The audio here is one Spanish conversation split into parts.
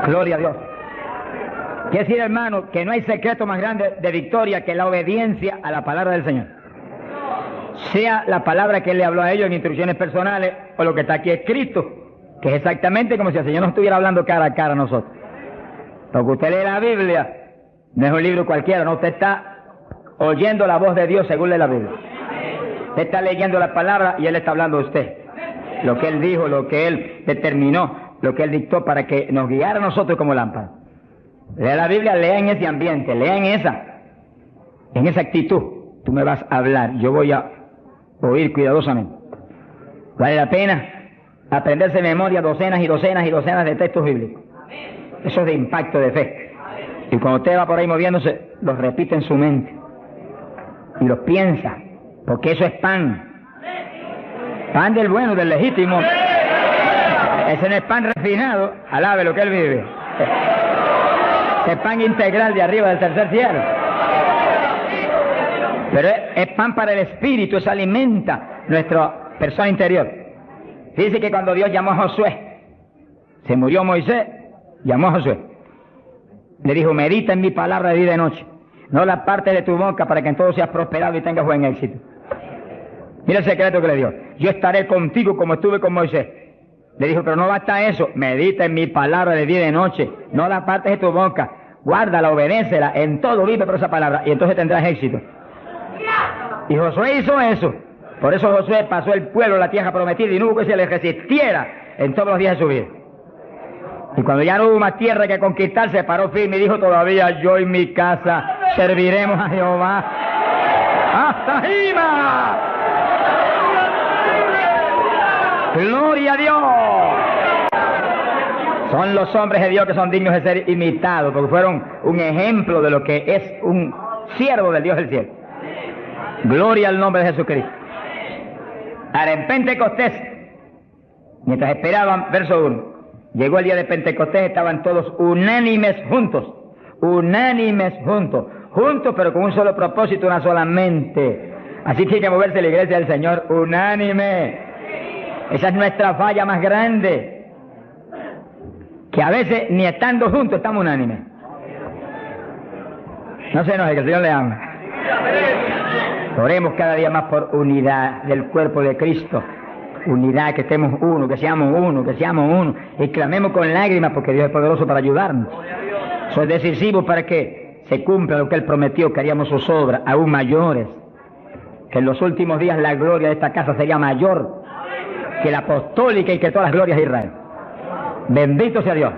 Gloria a Dios. Quiere decir, hermano, que no hay secreto más grande de victoria que la obediencia a la palabra del Señor. Sea la palabra que Él le habló a ellos en instrucciones personales o lo que está aquí escrito, que es exactamente como si el Señor nos estuviera hablando cara a cara a nosotros. Porque usted lee la Biblia, no es un libro cualquiera, no, usted está oyendo la voz de Dios según lee la Biblia. Usted está leyendo la palabra y Él está hablando a usted. Lo que Él dijo, lo que Él determinó, lo que Él dictó para que nos guiara a nosotros como lámpara. Lea la Biblia, lea en ese ambiente, lea en esa actitud. Tú me vas a hablar, yo voy a oír cuidadosamente. Vale la pena aprenderse de memoria docenas y docenas y docenas de textos bíblicos. Eso es de impacto de fe. Y cuando usted va por ahí moviéndose, los repite en su mente. Y los piensa, porque eso es pan. Pan del bueno, del legítimo. Ese no es pan refinado, alabe lo que Él vive. Es pan integral de arriba del tercer cielo. Pero es pan para el espíritu, eso alimenta nuestra persona interior. Dice que cuando Dios llamó a Josué, se murió Moisés, llamó a Josué. Le dijo, medita en mi palabra de día y de noche. No la parte de tu boca para que en todo seas prosperado y tengas buen éxito. Mira el secreto que le dio. Yo estaré contigo como estuve con Moisés. Le dijo, pero no basta eso, medita en mi palabra de día y de noche, no la partes de tu boca, guárdala, obedécela, en todo vive por esa palabra, y entonces tendrás éxito. Y Josué hizo eso. Por eso Josué pasó el pueblo a la tierra prometida y no hubo que se le resistiera en todos los días de su vida. Y cuando ya no hubo más tierra que conquistar, se paró firme y dijo, todavía yo y mi casa serviremos a Jehová. ¡Hasta arriba! ¡Gloria a Dios! Son los hombres de Dios que son dignos de ser imitados, porque fueron un ejemplo de lo que es un siervo del Dios del cielo. Gloria al nombre de Jesucristo. Ahora, en Pentecostés, mientras esperaban, verso 1, llegó el día de Pentecostés, estaban todos unánimes juntos, pero con un solo propósito, una sola mente. Así tiene que moverse la iglesia del Señor, unánime. Esa es nuestra falla más grande, que a veces ni estando juntos estamos unánimes. No se enoje, que el Señor le ama. Oremos cada día más por unidad del cuerpo de Cristo, unidad, que estemos uno, que seamos uno, y clamemos con lágrimas porque Dios es poderoso para ayudarnos. Eso es decisivo para que se cumpla lo que Él prometió, que haríamos sus obras aún mayores, que en los últimos días la gloria de esta casa sería mayor que la apostólica y que todas las glorias de Israel. Bendito sea Dios.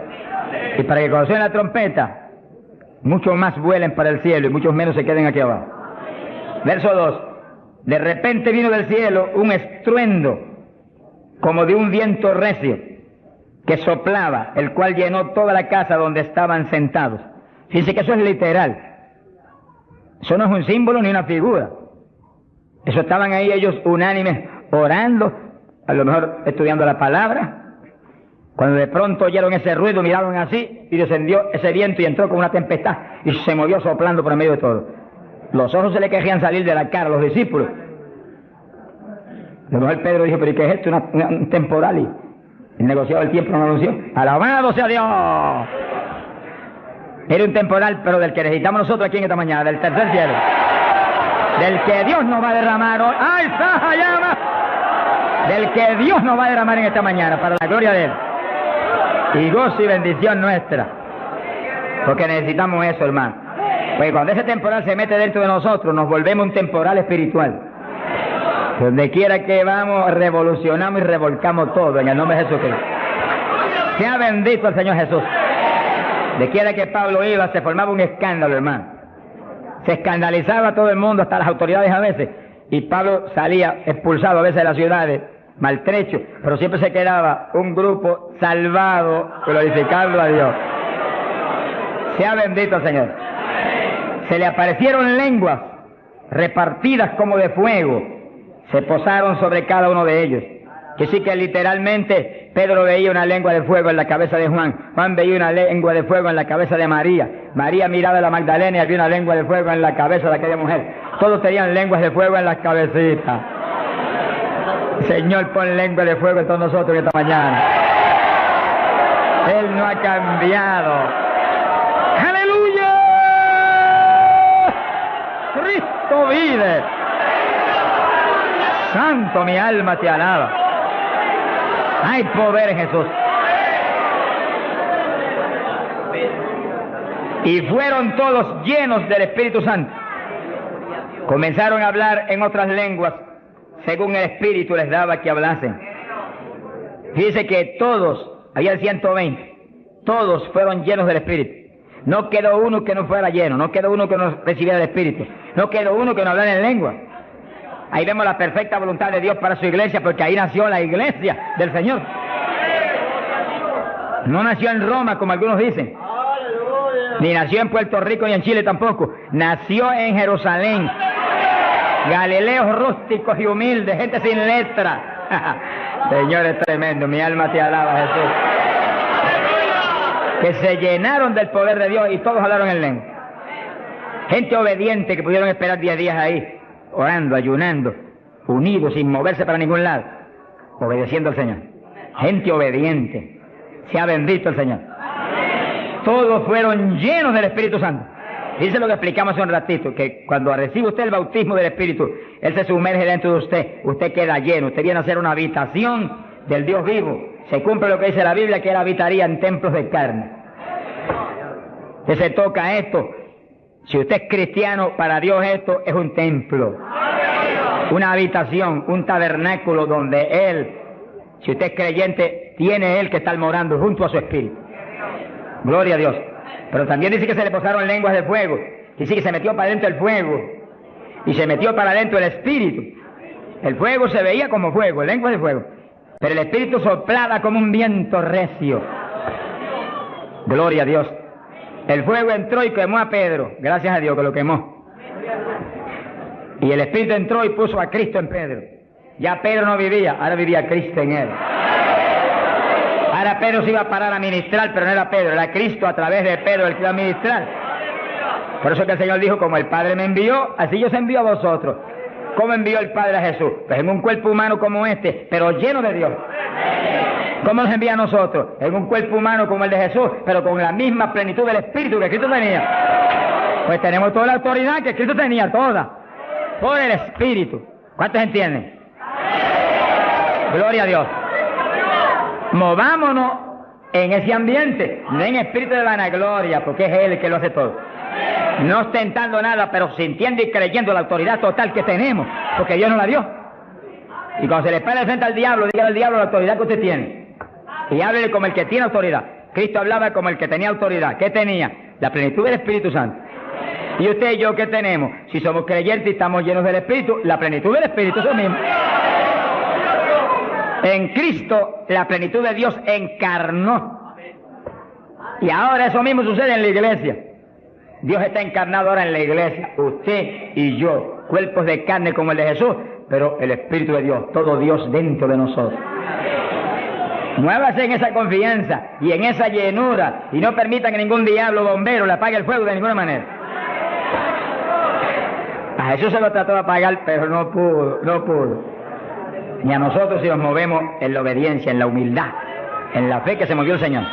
Y para que cuando suene la trompeta, muchos más vuelen para el cielo y muchos menos se queden aquí abajo. Verso 2. De repente vino del cielo un estruendo como de un viento recio que soplaba, el cual llenó toda la casa donde estaban sentados. Fíjense que eso es literal. Eso no es un símbolo ni una figura. Eso estaban ahí ellos unánimes orando, a lo mejor estudiando la palabra, cuando de pronto oyeron ese ruido, miraron así y descendió ese viento y entró con una tempestad y se movió soplando por el medio de todo. Los ojos se le querían salir de la cara a los discípulos. A lo mejor Pedro dijo, pero ¿y qué es esto? Un temporal. Y el negociado del tiempo no anunció. ¡Alabado sea Dios! Era un temporal, pero del que necesitamos nosotros aquí en esta mañana, del tercer cielo. Del que Dios nos va a derramar hoy. ¡Ay, Saja, llama! Del que Dios nos va a derramar en esta mañana, para la gloria de Él. Y gozo y bendición nuestra. Porque necesitamos eso, hermano. Pues cuando ese temporal se mete dentro de nosotros, nos volvemos un temporal espiritual. Donde quiera que vamos, revolucionamos y revolcamos todo en el nombre de Jesucristo. Sea bendito el Señor Jesús. De quiera que Pablo iba, se formaba un escándalo, hermano. Se escandalizaba a todo el mundo, hasta las autoridades a veces. Y Pablo salía expulsado a veces de las ciudades, maltrecho, pero siempre se quedaba un grupo salvado, glorificando a Dios. Sea bendito el Señor. Se le aparecieron lenguas repartidas como de fuego, se posaron sobre cada uno de ellos. Que sí que literalmente Pedro veía una lengua de fuego en la cabeza de Juan, Juan veía una lengua de fuego en la cabeza de María, María miraba a la Magdalena y había una lengua de fuego en la cabeza de aquella mujer. Todos tenían lenguas de fuego en las cabecitas. Señor, pon lengua de fuego en todos nosotros esta mañana. Él no ha cambiado. ¡Aleluya! Cristo vive. Santo, mi alma te alaba. Hay poder en Jesús. Y fueron todos llenos del Espíritu Santo. Comenzaron a hablar en otras lenguas, según el Espíritu les daba que hablasen. Dice que todos, había 120, todos fueron llenos del Espíritu. No quedó uno que no fuera lleno, no quedó uno que no recibiera el Espíritu, no quedó uno que no hablara en lengua. Ahí vemos la perfecta voluntad de Dios para su iglesia, porque ahí nació la iglesia del Señor. No nació en Roma, como algunos dicen, ni nació en Puerto Rico ni en Chile tampoco. Nació en Jerusalén. Galileos rústicos y humildes, gente sin letra. Señor, es tremendo, mi alma te alaba, Jesús. Que se llenaron del poder de Dios y todos hablaron en lengua. Gente obediente que pudieron esperar 10 días ahí, orando, ayunando, unidos, sin moverse para ningún lado, obedeciendo al Señor. Gente obediente. Sea bendito el Señor. Todos fueron llenos del Espíritu Santo. Dice lo que explicamos hace un ratito, que cuando recibe usted el bautismo del Espíritu, Él se sumerge dentro de usted queda lleno, usted viene a ser una habitación del Dios vivo. Se cumple lo que dice la Biblia, que Él habitaría en templos de carne. Usted se toca esto. Si usted es cristiano, para Dios esto es un templo, una habitación, un tabernáculo donde Él, si usted es creyente, tiene Él que estar morando junto a su Espíritu. Gloria a Dios. Pero también dice que se le posaron lenguas de fuego. Dice que se metió para adentro el fuego y se metió para adentro el Espíritu. El fuego se veía como fuego, lenguas de fuego, pero el Espíritu soplaba como un viento recio. Gloria a Dios. El fuego entró y quemó a Pedro. Gracias a Dios que lo quemó. Y el Espíritu entró y puso a Cristo en Pedro. Ya Pedro no vivía, ahora vivía Cristo en él. Ahora Pedro se iba a parar a ministrar, pero no era Pedro, era Cristo a través de Pedro el que iba a ministrar. Por eso que el Señor dijo, como el Padre me envió, así yo os envío a vosotros. ¿Cómo envió el Padre a Jesús? Pues en un cuerpo humano como este, pero lleno de Dios. ¿Cómo nos envía a nosotros? En un cuerpo humano como el de Jesús, pero con la misma plenitud del Espíritu que Cristo tenía. Pues tenemos toda la autoridad que Cristo tenía, toda, por el Espíritu. ¿Cuántos entienden? Gloria a Dios. Movámonos en ese ambiente, no en espíritu de vanagloria, porque es Él el que lo hace todo. No ostentando nada, pero sintiendo y creyendo la autoridad total que tenemos, porque Dios nos la dio. Y cuando se le pare frente al diablo, dígale al diablo la autoridad que usted tiene. Y háblele como el que tiene autoridad. Cristo hablaba como el que tenía autoridad. ¿Qué tenía? La plenitud del Espíritu Santo. ¿Y usted y yo qué tenemos? Si somos creyentes y estamos llenos del Espíritu, la plenitud del Espíritu, eso mismo. En Cristo la plenitud de Dios encarnó. Y ahora eso mismo sucede en la iglesia. Dios está encarnado ahora en la iglesia. Usted y yo, cuerpos de carne como el de Jesús, pero el Espíritu de Dios, todo Dios dentro de nosotros. Muévase en esa confianza y en esa llenura y no permitan que ningún diablo bombero le apague el fuego de ninguna manera. A Jesús se lo trató de apagar, pero no pudo. Ni a nosotros si nos movemos en la obediencia, en la humildad, en la fe que se movió el Señor.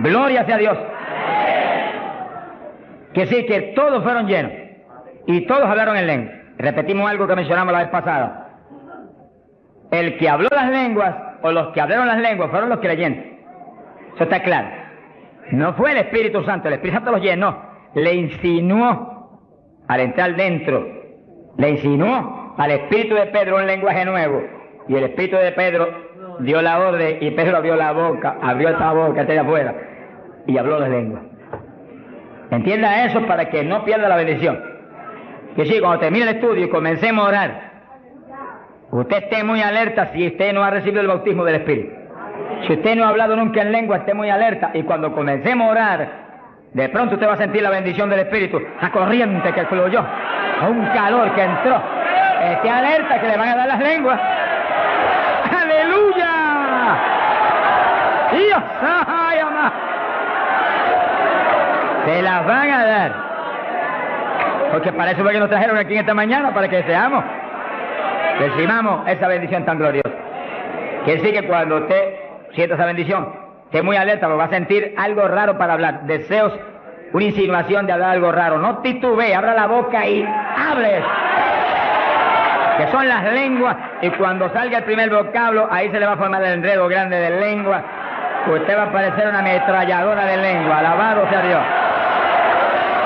Gloria sea a Dios. Que sí, que todos fueron llenos y todos hablaron en lengua. Repetimos algo que mencionamos la vez pasada. El que habló las lenguas o los que hablaron las lenguas fueron los creyentes. Eso está claro. No fue el Espíritu Santo, el Espíritu Santo los llenó, le insinuó al entrar dentro, le insinuó al Espíritu de Pedro un lenguaje nuevo. Y el Espíritu de Pedro dio la orden y Pedro abrió la boca, abrió esta boca hasta allá afuera y habló las lenguas. Entienda eso para que no pierda la bendición. Que sí, cuando termine el estudio y comencemos a orar, usted esté muy alerta si usted no ha recibido el bautismo del Espíritu. Si usted no ha hablado nunca en lengua, esté muy alerta. Y cuando comencemos a orar, de pronto usted va a sentir la bendición del Espíritu, la corriente que fluyó, a un calor que entró. Esté alerta que le van a dar las lenguas. ¡Aleluya! ¡Dios! ¡Ay, amá! Se las van a dar. Porque para eso fue que nos trajeron aquí en esta mañana, para que seamos, recibamos esa bendición tan gloriosa. Quiere decir que cuando usted sienta esa bendición, esté muy alerta porque va a sentir algo raro para hablar, deseos, una insinuación de hablar algo raro. No titubee, abra la boca y hable. Que son las lenguas, y cuando salga el primer vocablo, ahí se le va a formar el enredo grande de lengua. Usted va a parecer una ametralladora de lengua. Alabado sea Dios.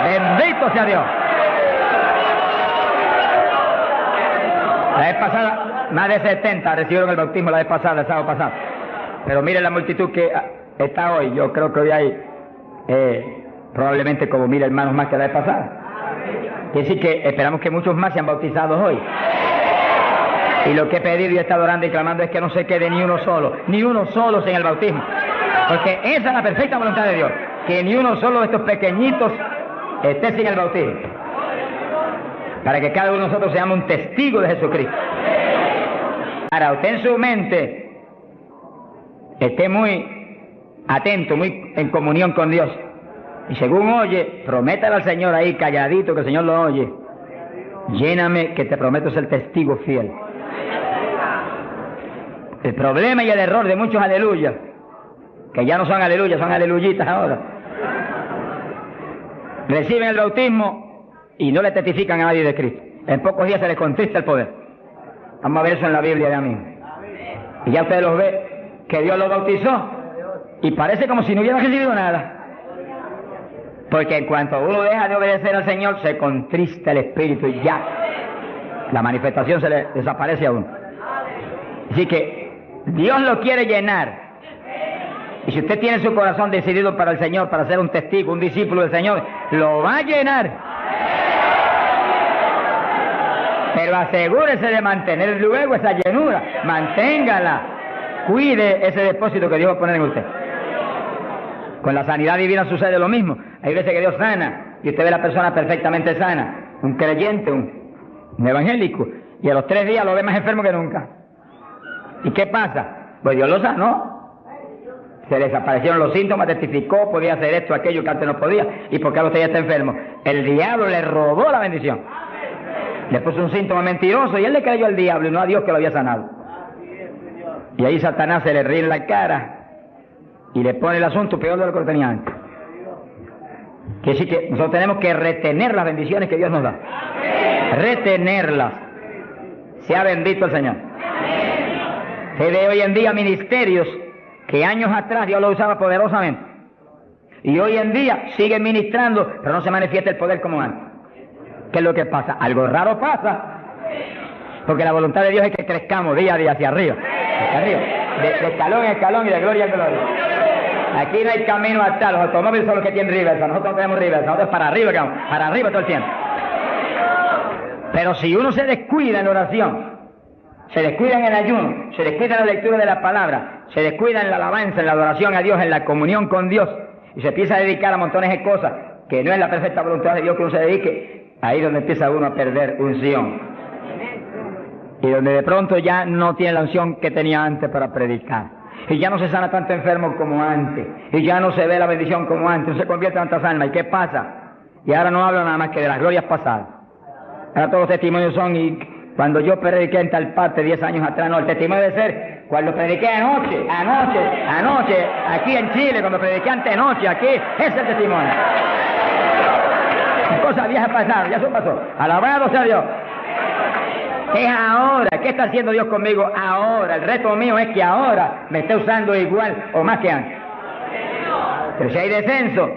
Bendito sea Dios. La vez pasada, más de 70 recibieron el bautismo la vez pasada, el sábado pasado. Pero mire la multitud que está hoy. Yo creo que hoy hay probablemente como 1000 hermanos más que la vez pasada. Quiere decir que esperamos que muchos más sean bautizados hoy. Y lo que he pedido y he estado orando y clamando es que no se quede ni uno solo sin el bautismo. Porque esa es la perfecta voluntad de Dios, que ni uno solo de estos pequeñitos esté sin el bautismo. Para que cada uno de nosotros seamos un testigo de Jesucristo. Ahora, usted en su mente esté muy atento, muy en comunión con Dios. Y según oye, prométale al Señor ahí calladito, que el Señor lo oye. Lléname, que te prometo ser testigo fiel. El problema y el error de muchos aleluyas, que ya no son aleluyas, son aleluyitas ahora, reciben el bautismo y no le testifican a nadie de Cristo. En pocos días se les contrista el poder. Vamos a ver eso en la Biblia ya mismo. Y ya usted los ve, que Dios los bautizó, y parece como si no hubieran recibido nada. Porque en cuanto uno deja de obedecer al Señor, se contrista el Espíritu y ya la manifestación se le desaparece a uno. Así que Dios lo quiere llenar. Y si usted tiene su corazón decidido para el Señor, para ser un testigo, un discípulo del Señor, lo va a llenar. Pero asegúrese de mantener luego esa llenura. Manténgala. Cuide ese depósito que Dios va a poner en usted. Con la sanidad divina sucede lo mismo. Hay veces que Dios sana y usted ve a la persona perfectamente sana. Un creyente, un evangélico. Y a los 3 días lo ve más enfermo que nunca. ¿Y qué pasa? Pues Dios lo sanó. Se desaparecieron los síntomas, testificó, podía hacer esto, aquello que antes no podía. ¿Y por qué ahora usted ya está enfermo? El diablo le robó la bendición. Le puso un síntoma mentiroso y él le creyó al diablo y no a Dios que lo había sanado. Y ahí Satanás se le ríe en la cara y le pone el asunto peor de lo que lo tenía antes. Quiere decir que nosotros tenemos que retener las bendiciones que Dios nos da. Retenerlas. Sea bendito el Señor. Se ve hoy en día ministerios que años atrás Dios lo usaba poderosamente. Y hoy en día siguen ministrando, pero no se manifiesta el poder como antes. ¿Qué es lo que pasa? Algo raro pasa. Porque la voluntad de Dios es que crezcamos día a día hacia arriba. Hacia arriba. De escalón en escalón y de gloria en gloria. Aquí no hay camino hasta los automóviles son los que tienen reversa. Nosotros no tenemos reversa. Nosotros para arriba, para arriba todo el tiempo. Pero si uno se descuida en la oración, se descuida en el ayuno, se descuida en la lectura de la palabra, se descuida en la alabanza, en la adoración a Dios, en la comunión con Dios, y se empieza a dedicar a montones de cosas que no es la perfecta voluntad de Dios que uno se dedique, ahí es donde empieza uno a perder unción. Y donde de pronto ya no tiene la unción que tenía antes para predicar. Y ya no se sana tanto enfermo como antes. Y ya no se ve la bendición como antes. No se convierte en tantas almas. ¿Y qué pasa? Y ahora no hablo nada más que de las glorias pasadas. Ahora todos los testimonios son, y cuando yo prediqué en tal parte 10 años atrás, no, el testimonio debe ser cuando prediqué anoche, aquí en Chile, cuando prediqué antenoche, aquí, ese es el testimonio. Cosas viejas pasadas, ya eso pasó. Alabado sea Dios. Es ahora. ¿Qué está haciendo Dios conmigo ahora? El reto mío es que ahora me esté usando igual o más que antes. Pero si hay descenso,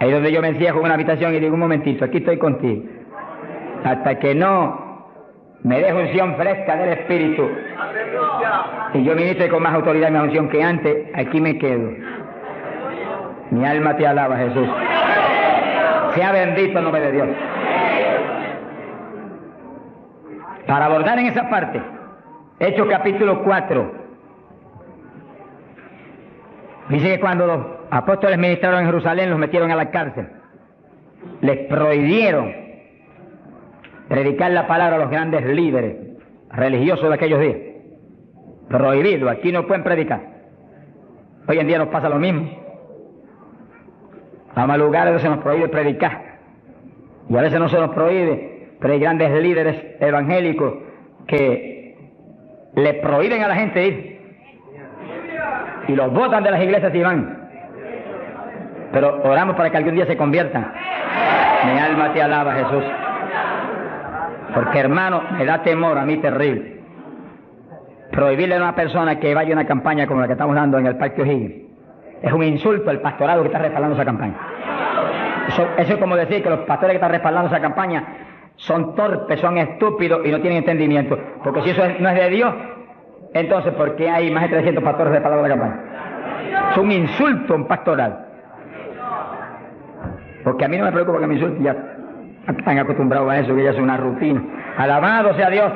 ahí es donde yo me encierro en una habitación y digo, un momentito, aquí estoy contigo. Hasta que no me deje unción fresca del Espíritu y yo ministre con más autoridad y más unción que antes, aquí me quedo. Mi alma te alaba, Jesús. Sea bendito el nombre de Dios. Para abordar en esa parte, Hechos capítulo 4, dice que cuando los apóstoles ministraron en Jerusalén, los metieron a la cárcel. Les prohibieron predicar la palabra a los grandes líderes religiosos de aquellos días. Prohibido, aquí no pueden predicar. Hoy en día nos pasa lo mismo. Vamos a lugares donde se nos prohíbe predicar. Y a veces no se nos prohíbe, pero hay grandes líderes evangélicos que le prohíben a la gente ir. y los botan de las iglesias y van. Pero oramos para que algún día se conviertan. Mi alma te alaba, Jesús. Porque, hermano, me da temor a mí terrible prohibirle a una persona que vaya a una campaña como la que estamos dando en el Parque O'Higgins. Es un insulto al pastorado que está respaldando esa campaña. Eso es como decir que los pastores que están respaldando esa campaña son torpes, son estúpidos y no tienen entendimiento. Porque si eso no es de Dios, entonces ¿por qué hay más de 300 pastores respaldando la campaña? Es un insulto a un pastoral. Porque a mí no me preocupa que me insulten, ya están acostumbrados a eso, que ya es una rutina. Alabado sea Dios.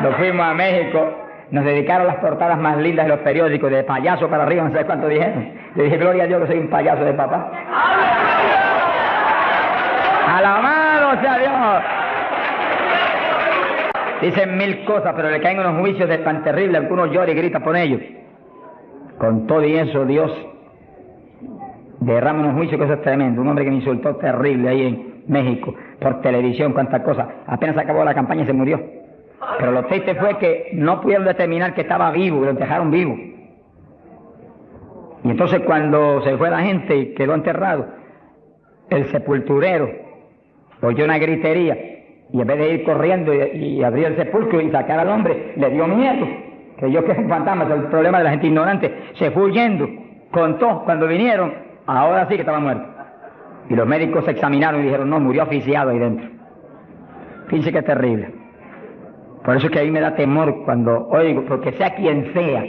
Nos fuimos a México, nos dedicaron las portadas más lindas de los periódicos, de payaso para arriba, no sé cuánto dijeron. Le dije, gloria a Dios que soy un payaso de papá. Alabado sea Dios. Dicen mil cosas, pero le caen unos juicios de tan terribles, que uno llora y grita por ellos. Con todo y eso, Dios derrama unos juicios que eso es tremendo. Un hombre que me insultó terrible ahí en México, por televisión, cuántas cosas. Apenas acabó la campaña y se murió. Pero lo triste fue que no pudieron determinar que estaba vivo, que lo dejaron vivo. Y entonces cuando se fue la gente y quedó enterrado, el sepulturero oyó una gritería y en vez de ir corriendo y abrir el sepulcro y sacar al hombre, le dio miedo. Creyó que es un fantasma, es el problema de la gente ignorante. Se fue huyendo, contó cuando vinieron, ahora sí que estaba muerto. Y los médicos se examinaron y dijeron, no, murió asfixiado ahí dentro. Fíjense que es terrible. Por eso es que a mí me da temor cuando oigo, porque sea quien sea,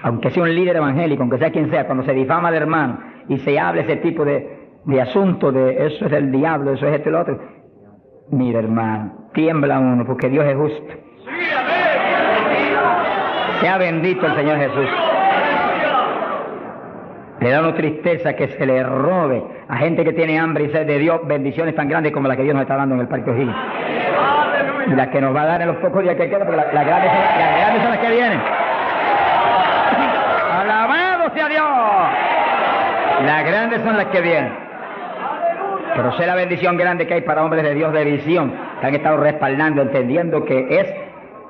aunque sea un líder evangélico, aunque sea quien sea, cuando se difama al hermano y se habla ese tipo de asunto, de eso es el diablo, eso es esto y lo otro. Mira, hermano, tiembla uno, porque Dios es justo. Sea bendito el Señor Jesús. Le da una tristeza que se le robe a gente que tiene hambre y sed de Dios bendiciones tan grandes como las que Dios nos está dando en el Parque O'Higgins. Y las que nos va a dar en los pocos días que quedan, porque las grandes son las que vienen. ¡Alabado sea Dios! Las grandes son las que vienen. Pero sé la bendición grande que hay para hombres de Dios de visión, que han estado respaldando, entendiendo que es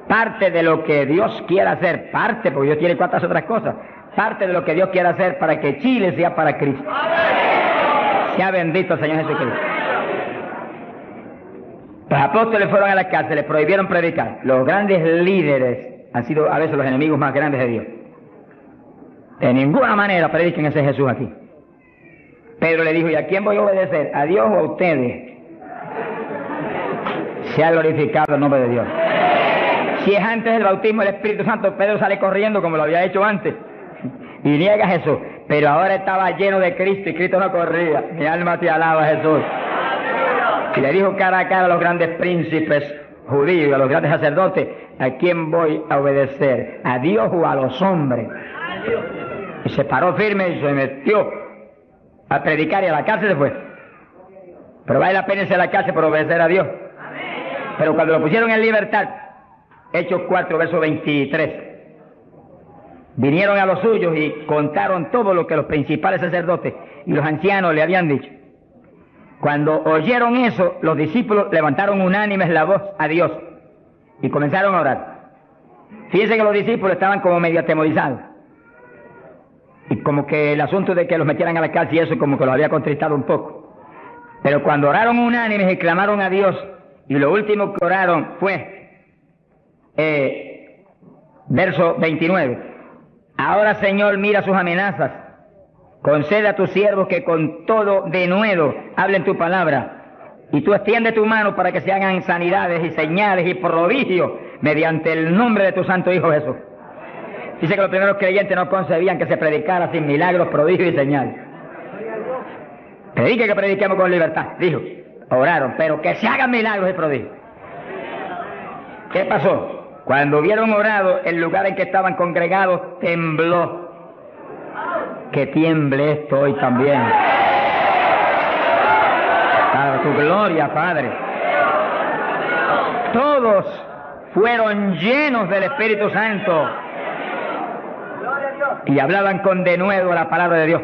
parte de lo que Dios quiere hacer, parte, porque Dios tiene cuantas otras cosas, parte de lo que Dios quiere hacer para que Chile sea para Cristo. Sea bendito el Señor Jesucristo. Los apóstoles fueron a la cárcel, les prohibieron predicar. Los grandes líderes han sido a veces los enemigos más grandes de Dios. De ninguna manera prediquen ese Jesús aquí. Pedro le dijo, ¿y a quién voy a obedecer? ¿A Dios o a ustedes? Sea glorificado el nombre de Dios. Si es antes del bautismo del Espíritu Santo, Pedro sale corriendo como lo había hecho antes y niega a Jesús. Pero ahora estaba lleno de Cristo y Cristo no corría. Mi alma te alaba, Jesús. Y le dijo cara a cara a los grandes príncipes judíos, a los grandes sacerdotes, ¿a quién voy a obedecer? ¿A Dios o a los hombres? Y se paró firme y se metió a predicar y a la cárcel se fue. Pero vale la pena irse a la cárcel por obedecer a Dios. Pero cuando lo pusieron en libertad, Hechos 4, verso 23, vinieron a los suyos y contaron todo lo que los principales sacerdotes y los ancianos le habían dicho. Cuando oyeron eso, los discípulos levantaron unánimes la voz a Dios y comenzaron a orar. Fíjense que los discípulos estaban como medio atemorizados. Y como que el asunto de que los metieran a la cárcel y eso como que los había contristado un poco. Pero cuando oraron unánimes y clamaron a Dios, y lo último que oraron fue, verso 29, ahora Señor mira sus amenazas, concede a tus siervos que con todo denuedo hablen tu palabra, y tú extiende tu mano para que se hagan sanidades y señales y prodigios mediante el nombre de tu santo Hijo Jesús. Dice que los primeros creyentes no concebían que se predicara sin milagros, prodigios y señales. Predique que prediquemos con libertad, dijo. Oraron, pero que se hagan milagros y prodigios. ¿Qué pasó? Cuando hubieron orado, el lugar en que estaban congregados tembló. Que tiemble esto hoy también. Para tu gloria, Padre. Todos fueron llenos del Espíritu Santo y hablaban con denuedo la palabra de Dios.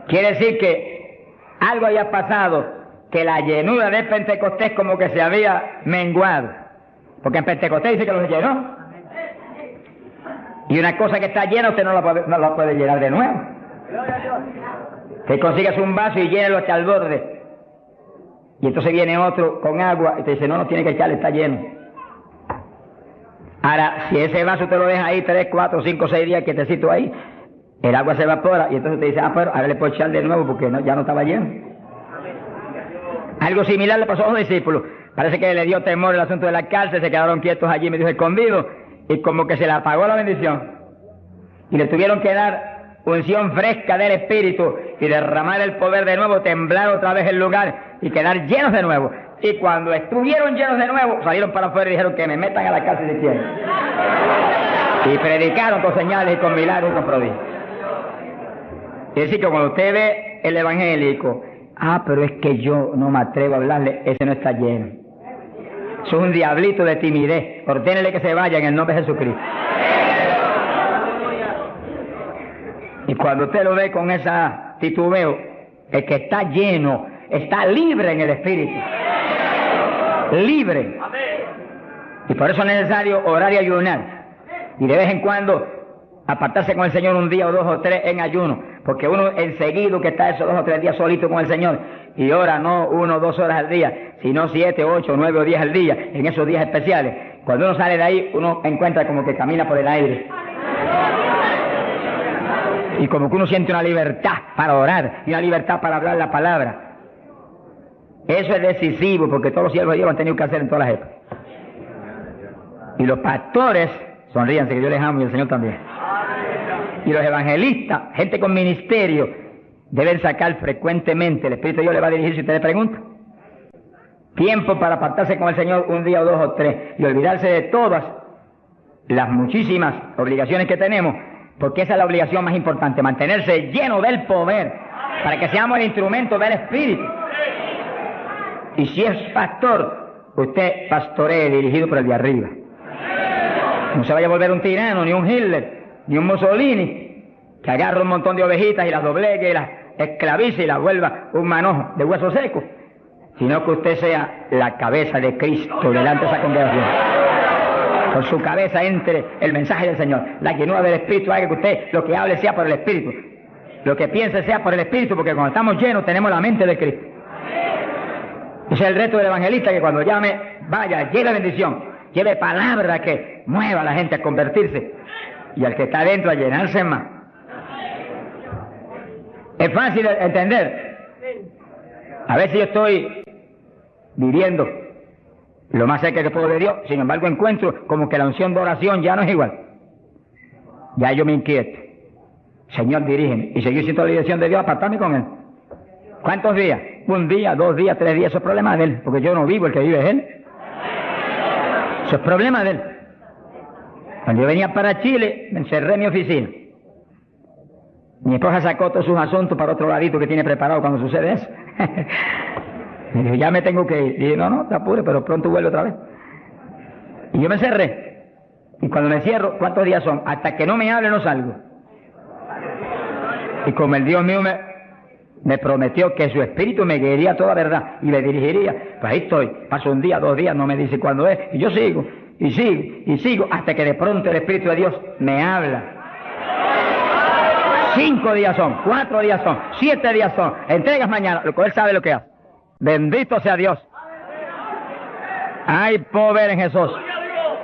Quiere decir que algo había pasado, que la llenura de Pentecostés como que se había menguado, porque en Pentecostés dice que los llenó. Y una cosa que está llena usted no la puede llenar de nuevo. Te consigas un vaso y llénelo hasta el borde. Y entonces viene otro con agua y te dice, no tiene que echarle, está lleno. Ahora, si ese vaso te lo deja ahí 3, 4, 5, 6 días quietecito ahí, el agua se evapora y entonces te dice, pero ahora le puedo echar de nuevo porque ya no estaba lleno. Algo similar le pasó a los discípulos. Parece que le dio temor el asunto de la cárcel, se quedaron quietos allí, me dijo escondidos, y como que se le apagó la bendición. Y le tuvieron que dar unción fresca del Espíritu y derramar el poder de nuevo, temblar otra vez el lugar y quedar llenos de nuevo. Y cuando estuvieron llenos de nuevo, salieron para afuera y dijeron que me metan a la cárcel si quieren. Y predicaron con señales y con milagros y con prodigios. Es decir, que cuando usted ve el evangélico, pero es que yo no me atrevo a hablarle, ese no está lleno. Eso es un diablito de timidez. Ordénele que se vaya en el nombre de Jesucristo. Y cuando usted lo ve con esa titubeo, el que está lleno, está libre en el Espíritu. Libre. Y por eso es necesario orar y ayunar. Y de vez en cuando apartarse con el Señor un día o 2 o 3 en ayuno. Porque uno enseguida que está esos 2 o 3 días solito con el Señor y ora no 1 o 2 horas al día, sino 7, 8, 9 o 10 al día, en esos días especiales. Cuando uno sale de ahí, uno encuentra como que camina por el aire. Y como que uno siente una libertad para orar y una libertad para hablar la palabra. Eso es decisivo porque todos los siervos de Dios lo han tenido que hacer en todas las épocas. Y los pastores, sonríanse que yo les amo y el Señor también. Y los evangelistas, gente con ministerio, deben sacar frecuentemente, el Espíritu de Dios le va a dirigir si usted le pregunta, tiempo para apartarse con el Señor un día o 2 o 3 y olvidarse de todas las muchísimas obligaciones que tenemos, porque esa es la obligación más importante, mantenerse lleno del poder para que seamos el instrumento del Espíritu. Y si es pastor, usted pastoree dirigido por el de arriba. No se vaya a volver un tirano, ni un Hitler, ni un Mussolini, que agarra un montón de ovejitas y las doblegue y las esclavice y las vuelva un manojo de hueso seco, sino que usted sea la cabeza de Cristo delante de esa congregación. Con su cabeza entre el mensaje del Señor. La llenura del Espíritu haga que usted lo que hable sea por el Espíritu. Lo que piense sea por el Espíritu, porque cuando estamos llenos tenemos la mente de Cristo. Ese es el reto del evangelista, que cuando llame, vaya, lleve bendición, lleve palabra que mueva a la gente a convertirse y al que está adentro a llenarse más. Es fácil entender. A veces yo estoy viviendo lo más cerca que puedo de Dios, sin embargo encuentro como que la unción de oración ya no es igual. Ya yo me inquieto. Señor, dirígeme. Y seguir siendo la dirección de Dios, apartarme con Él. ¿Cuántos días? 1 día, 2 días, 3 días, eso es problema de Él, porque yo no vivo, el que vive es Él. Eso es problema de Él. Cuando yo venía para Chile, me encerré en mi oficina. Mi esposa sacó todos sus asuntos para otro ladito que tiene preparado cuando sucede eso. Me dijo, ya me tengo que ir. Y dije, no, te apures, pero pronto vuelvo otra vez. Y yo me encerré. Y cuando me cierro, ¿cuántos días son? Hasta que no me hable no salgo. Y como el Dios mío me prometió que su espíritu me guiaría toda verdad y me dirigiría, pues ahí estoy. Paso 1 día, 2 días, no me dice cuándo es. Y yo sigo, y sigo, y sigo, hasta que de pronto el Espíritu de Dios me habla. 5 días son, 4 días son, 7 días son. Entregas mañana, lo que Él sabe lo que hace. Bendito sea Dios. Hay poder en Jesús.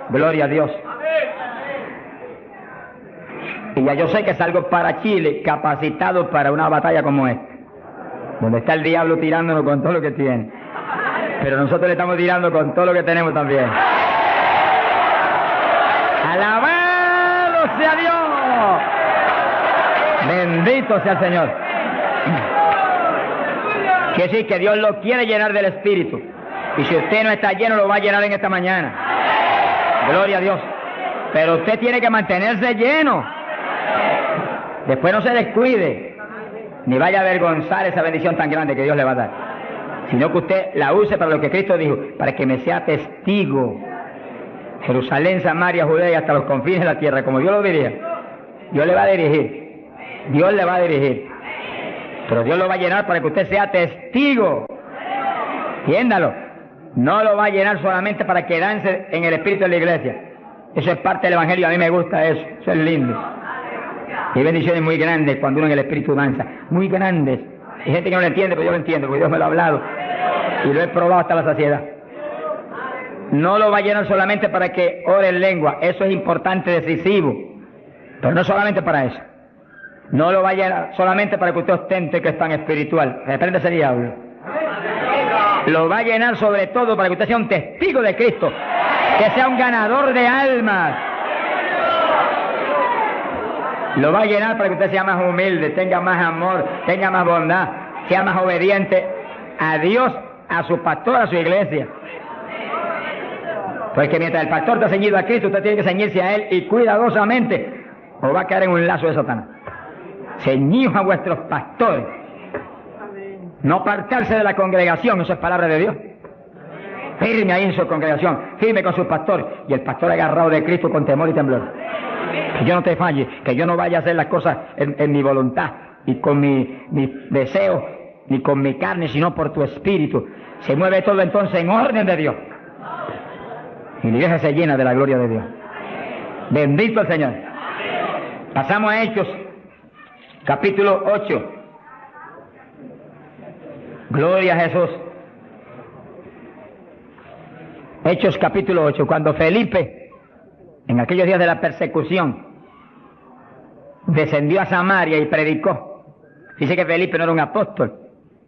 Gloria a Dios. Y ya yo sé que salgo para Chile capacitado para una batalla como esta, donde está el diablo tirándonos con todo lo que tiene, pero nosotros le estamos tirando con todo lo que tenemos también. ¡Alabado sea Dios! Bendito sea el Señor. Quiere decir que Dios lo quiere llenar del Espíritu, y si usted no está lleno lo va a llenar en esta mañana. Gloria a Dios. Pero usted tiene que mantenerse lleno. Después no se descuide, ni vaya a avergonzar esa bendición tan grande que Dios le va a dar, sino que usted la use para lo que Cristo dijo, para que me sea testigo. Jerusalén, Samaria, Judea y hasta los confines de la tierra, como Dios lo dirija. Dios le va a dirigir, Dios le va a dirigir, pero Dios lo va a llenar para que usted sea testigo. Entiéndalo, no lo va a llenar solamente para quedarse en el espíritu de la iglesia. Eso es parte del Evangelio, a mí me gusta eso. Eso es lindo. Hay bendiciones muy grandes cuando uno en el Espíritu danza. Muy grandes. Hay gente que no lo entiende, pero yo lo entiendo, porque Dios me lo ha hablado. Y lo he probado hasta la saciedad. No lo va a llenar solamente para que ore en lengua. Eso es importante, decisivo. Pero no solamente para eso. No lo va a llenar solamente para que usted ostente que es tan espiritual. Reprende ese diablo. Lo va a llenar sobre todo para que usted sea un testigo de Cristo. Que sea un ganador de almas. Lo va a llenar para que usted sea más humilde, tenga más amor, tenga más bondad, sea más obediente a Dios, a su pastor, a su iglesia. Porque mientras el pastor está ceñido a Cristo, usted tiene que ceñirse a Él y cuidadosamente, o va a caer en un lazo de Satanás. Ceñidos a vuestros pastores. No apartarse de la congregación, eso es palabra de Dios. Firme ahí en su congregación, firme con su pastor, y el pastor agarrado de Cristo con temor y temblor. Que yo no te falle, que yo no vaya a hacer las cosas en mi voluntad y con mi deseo, ni con mi carne, sino por tu espíritu. Se mueve todo entonces en orden de Dios. Y la iglesia se llena de la gloria de Dios. Bendito el Señor. Pasamos a Hechos, capítulo 8. Gloria a Jesús. Hechos capítulo 8, cuando Felipe, en aquellos días de la persecución, descendió a Samaria y predicó. Dice que Felipe no era un apóstol,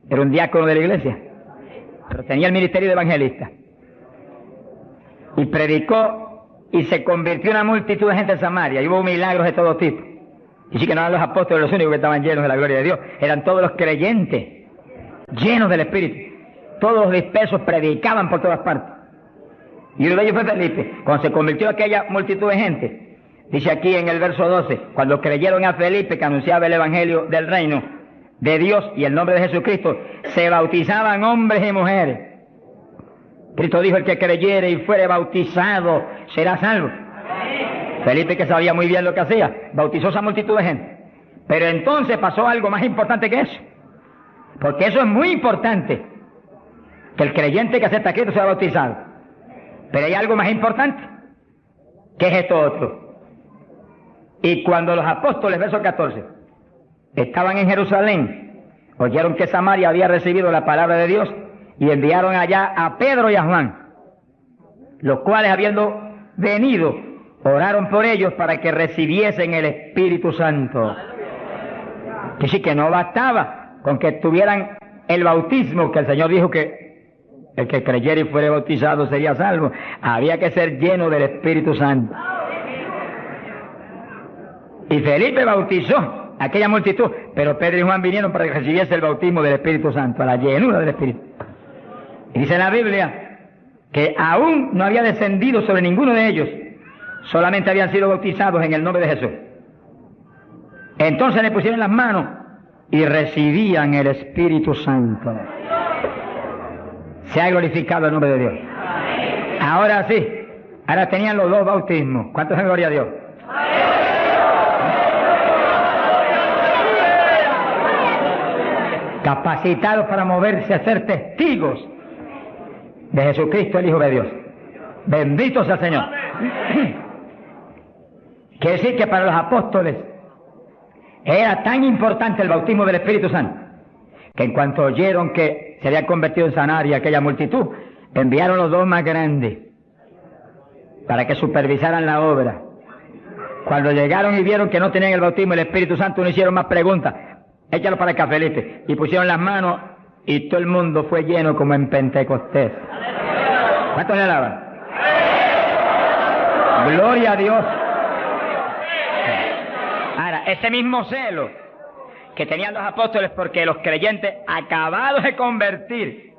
era un diácono de la iglesia, pero tenía el ministerio de evangelista. Y predicó y se convirtió una multitud de gente en Samaria, y hubo milagros de todo tipo. Dice que no eran los apóstoles los únicos que estaban llenos de la gloria de Dios, eran todos los creyentes, llenos del Espíritu. Todos los dispersos predicaban por todas partes. Y uno de ellos fue Felipe. Cuando se convirtió aquella multitud de gente, dice aquí en el verso 12, cuando creyeron a Felipe que anunciaba el evangelio del reino de Dios y el nombre de Jesucristo, se bautizaban hombres y mujeres. Cristo dijo: el que creyere y fuere bautizado será salvo. Felipe, que sabía muy bien lo que hacía, bautizó a esa multitud de gente. Pero entonces pasó algo más importante que eso, porque eso es muy importante, que el creyente que acepta a Cristo sea bautizado. Pero hay algo más importante, que es esto otro. Y cuando los apóstoles, verso 14, estaban en Jerusalén, oyeron que Samaria había recibido la palabra de Dios, y enviaron allá a Pedro y a Juan, los cuales, habiendo venido, oraron por ellos para que recibiesen el Espíritu Santo. Que sí, que no bastaba con que tuvieran el bautismo, que el Señor dijo que el que creyera y fuere bautizado sería salvo. Había que ser lleno del Espíritu Santo. Y Felipe bautizó a aquella multitud, pero Pedro y Juan vinieron para que recibiese el bautismo del Espíritu Santo, a la llenura del Espíritu. Y dice la Biblia que aún no había descendido sobre ninguno de ellos, solamente habían sido bautizados en el nombre de Jesús. Entonces le pusieron las manos y recibían el Espíritu Santo. Se ha glorificado el nombre de Dios. Ahora sí, ahora tenían los dos bautismos. ¿Cuántos en gloria a Dios? Capacitados para moverse a ser testigos de Jesucristo, el Hijo de Dios. Bendito sea el Señor. Quiere decir que para los apóstoles era tan importante el bautismo del Espíritu Santo, que en cuanto oyeron que se había convertido en Samaria aquella multitud, enviaron los dos más grandes para que supervisaran la obra. Cuando llegaron y vieron que no tenían el bautismo del Espíritu Santo, no hicieron más preguntas. Échalo para acá, Felipe. Y pusieron las manos y todo el mundo fue lleno como en Pentecostés. ¿Cuántos le alaban? Gloria a Dios. Ahora, ese mismo celo que tenían los apóstoles porque los creyentes acabados de convertir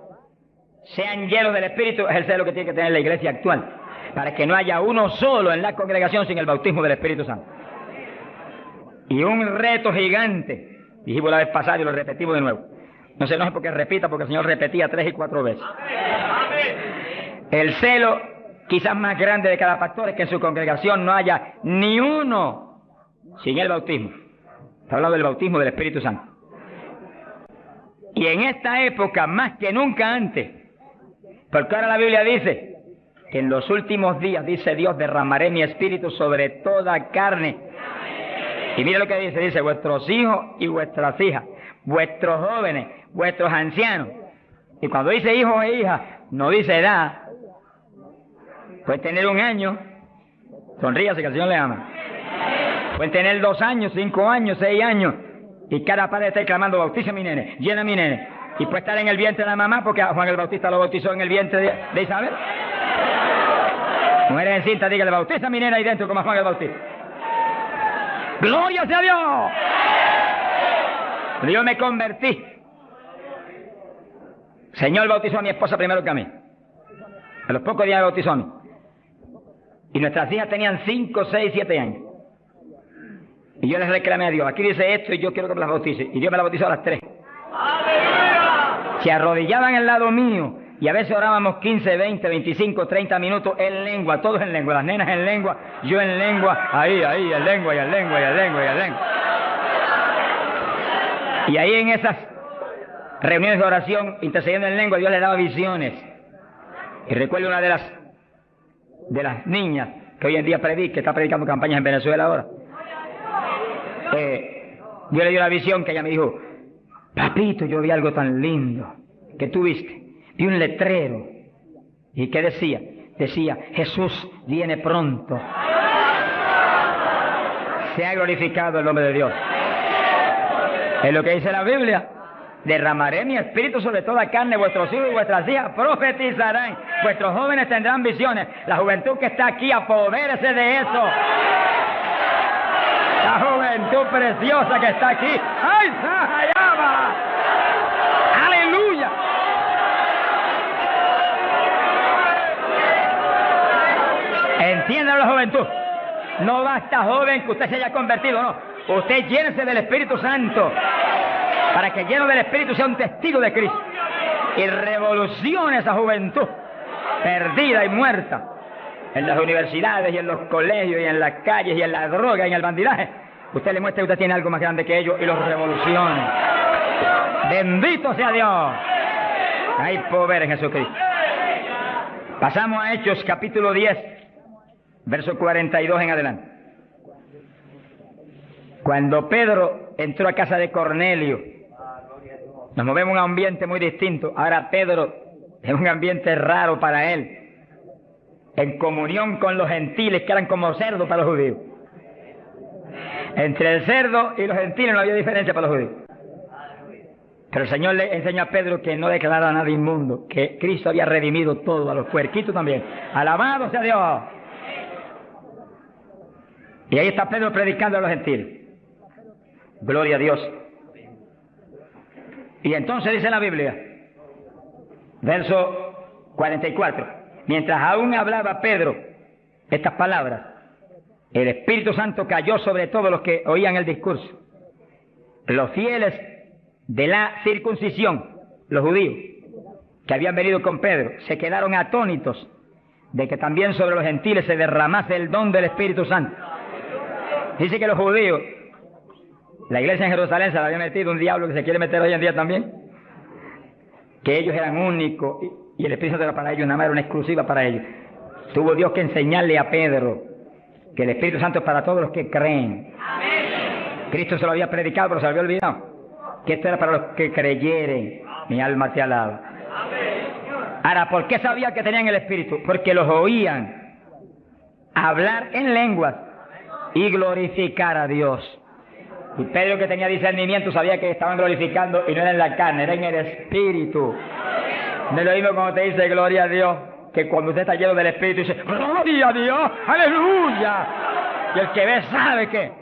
sean llenos del Espíritu, es el celo que tiene que tener la iglesia actual, para que no haya uno solo en la congregación sin el bautismo del Espíritu Santo. Y un reto gigante, dijimos la vez pasada y lo repetimos de nuevo. No se enoje porque repita, porque el Señor repetía 3 y 4 veces. El celo quizás más grande de cada pastor es que en su congregación no haya ni uno sin el bautismo. Está hablando del bautismo del Espíritu Santo. Y en esta época, más que nunca antes, porque ahora la Biblia dice que en los últimos días, dice Dios, derramaré mi espíritu sobre toda carne. Y mira lo que dice, vuestros hijos y vuestras hijas, vuestros jóvenes, vuestros ancianos. Y cuando dice hijos e hijas, no dice edad. Pueden tener 1 año, sonríase que el Señor le ama. Pueden tener 2 años, 5 años, 6 años, y cada padre está clamando, bautiza a mi nene, llena a mi nene. Y puede estar en el vientre de la mamá, porque a Juan el Bautista lo bautizó en el vientre de Isabel. Mujeres en cinta, dígale, bautiza a mi nena ahí dentro como a Juan el Bautista. ¡Gloria sea Dios! Yo me convertí. Señor bautizó a mi esposa primero que a mí. A los pocos días me bautizó a mí. Y nuestras hijas tenían 5, 6, 7 años. Y yo les reclamé a Dios, aquí dice esto y yo quiero que me las bautice. Y Dios me las bautizó a las 3. Se arrodillaban al lado mío y a veces orábamos 15, 20, 25, 30 minutos en lengua, todos en lengua, las nenas en lengua, yo en lengua, ahí, en lengua, y en lengua, y en lengua, y en lengua. Y ahí en esas reuniones de oración, intercediendo en lengua, Dios le daba visiones. Y recuerdo una de las niñas que hoy en día está predicando campañas en Venezuela ahora. Dios le dio la visión que ella me dijo, papito, yo vi algo tan lindo. ¿Qué tú viste? Vi un letrero. ¿Y qué decía? Decía, Jesús viene pronto. Sea glorificado el nombre de Dios. Es lo que dice la Biblia. Derramaré mi espíritu sobre toda carne, vuestros hijos y vuestras hijas profetizarán, vuestros jóvenes tendrán visiones. La juventud que está aquí, apodérese de eso. La juventud preciosa que está aquí. ¡Ay, Sahayama! ¡Aleluya! Entiendan la juventud. No basta, joven, que usted se haya convertido, no. Usted llénese del Espíritu Santo, para que lleno del Espíritu sea un testigo de Cristo y revolucione esa juventud perdida y muerta en las universidades y en los colegios y en las calles y en la droga y en el bandidaje. Usted le muestra que usted tiene algo más grande que ellos y los revolucione. Bendito sea Dios. Hay poder en Jesucristo. Pasamos a Hechos capítulo 10, verso 42 en adelante. Cuando Pedro entró a casa de Cornelio, nos movemos a un ambiente muy distinto. Ahora Pedro es un ambiente raro para él, en comunión con los gentiles que eran como cerdos para los judíos. Entre el cerdo y los gentiles no había diferencia para los judíos. Pero el Señor le enseñó a Pedro que no declarara nada inmundo, que Cristo había redimido todo, a los puerquitos también. Alabado sea Dios. Y ahí está Pedro predicando a los gentiles. Gloria a Dios. Y entonces dice la Biblia, verso 44, mientras aún hablaba Pedro estas palabras, el Espíritu Santo cayó sobre todos los que oían el discurso. Los fieles de la circuncisión, los judíos, que habían venido con Pedro, se quedaron atónitos de que también sobre los gentiles se derramase el don del Espíritu Santo. Dice que los judíos, la iglesia en Jerusalén se la había metido un diablo que se quiere meter hoy en día también, que ellos eran únicos y el Espíritu Santo era para ellos, nada más era una exclusiva para ellos. Tuvo Dios que enseñarle a Pedro que el Espíritu Santo es para todos los que creen. Cristo se lo había predicado, pero se lo había olvidado, que esto era para los que creyeren. Mi alma te alaba. Ahora, ¿por qué sabía que tenían el Espíritu? Porque los oían hablar en lenguas y glorificar a Dios. Y Pedro, que tenía discernimiento, sabía que estaban glorificando y no era en la carne, era en el Espíritu. No es lo mismo cuando te dice gloria a Dios, que cuando usted está lleno del Espíritu dice gloria a Dios, aleluya. Y el que ve sabe que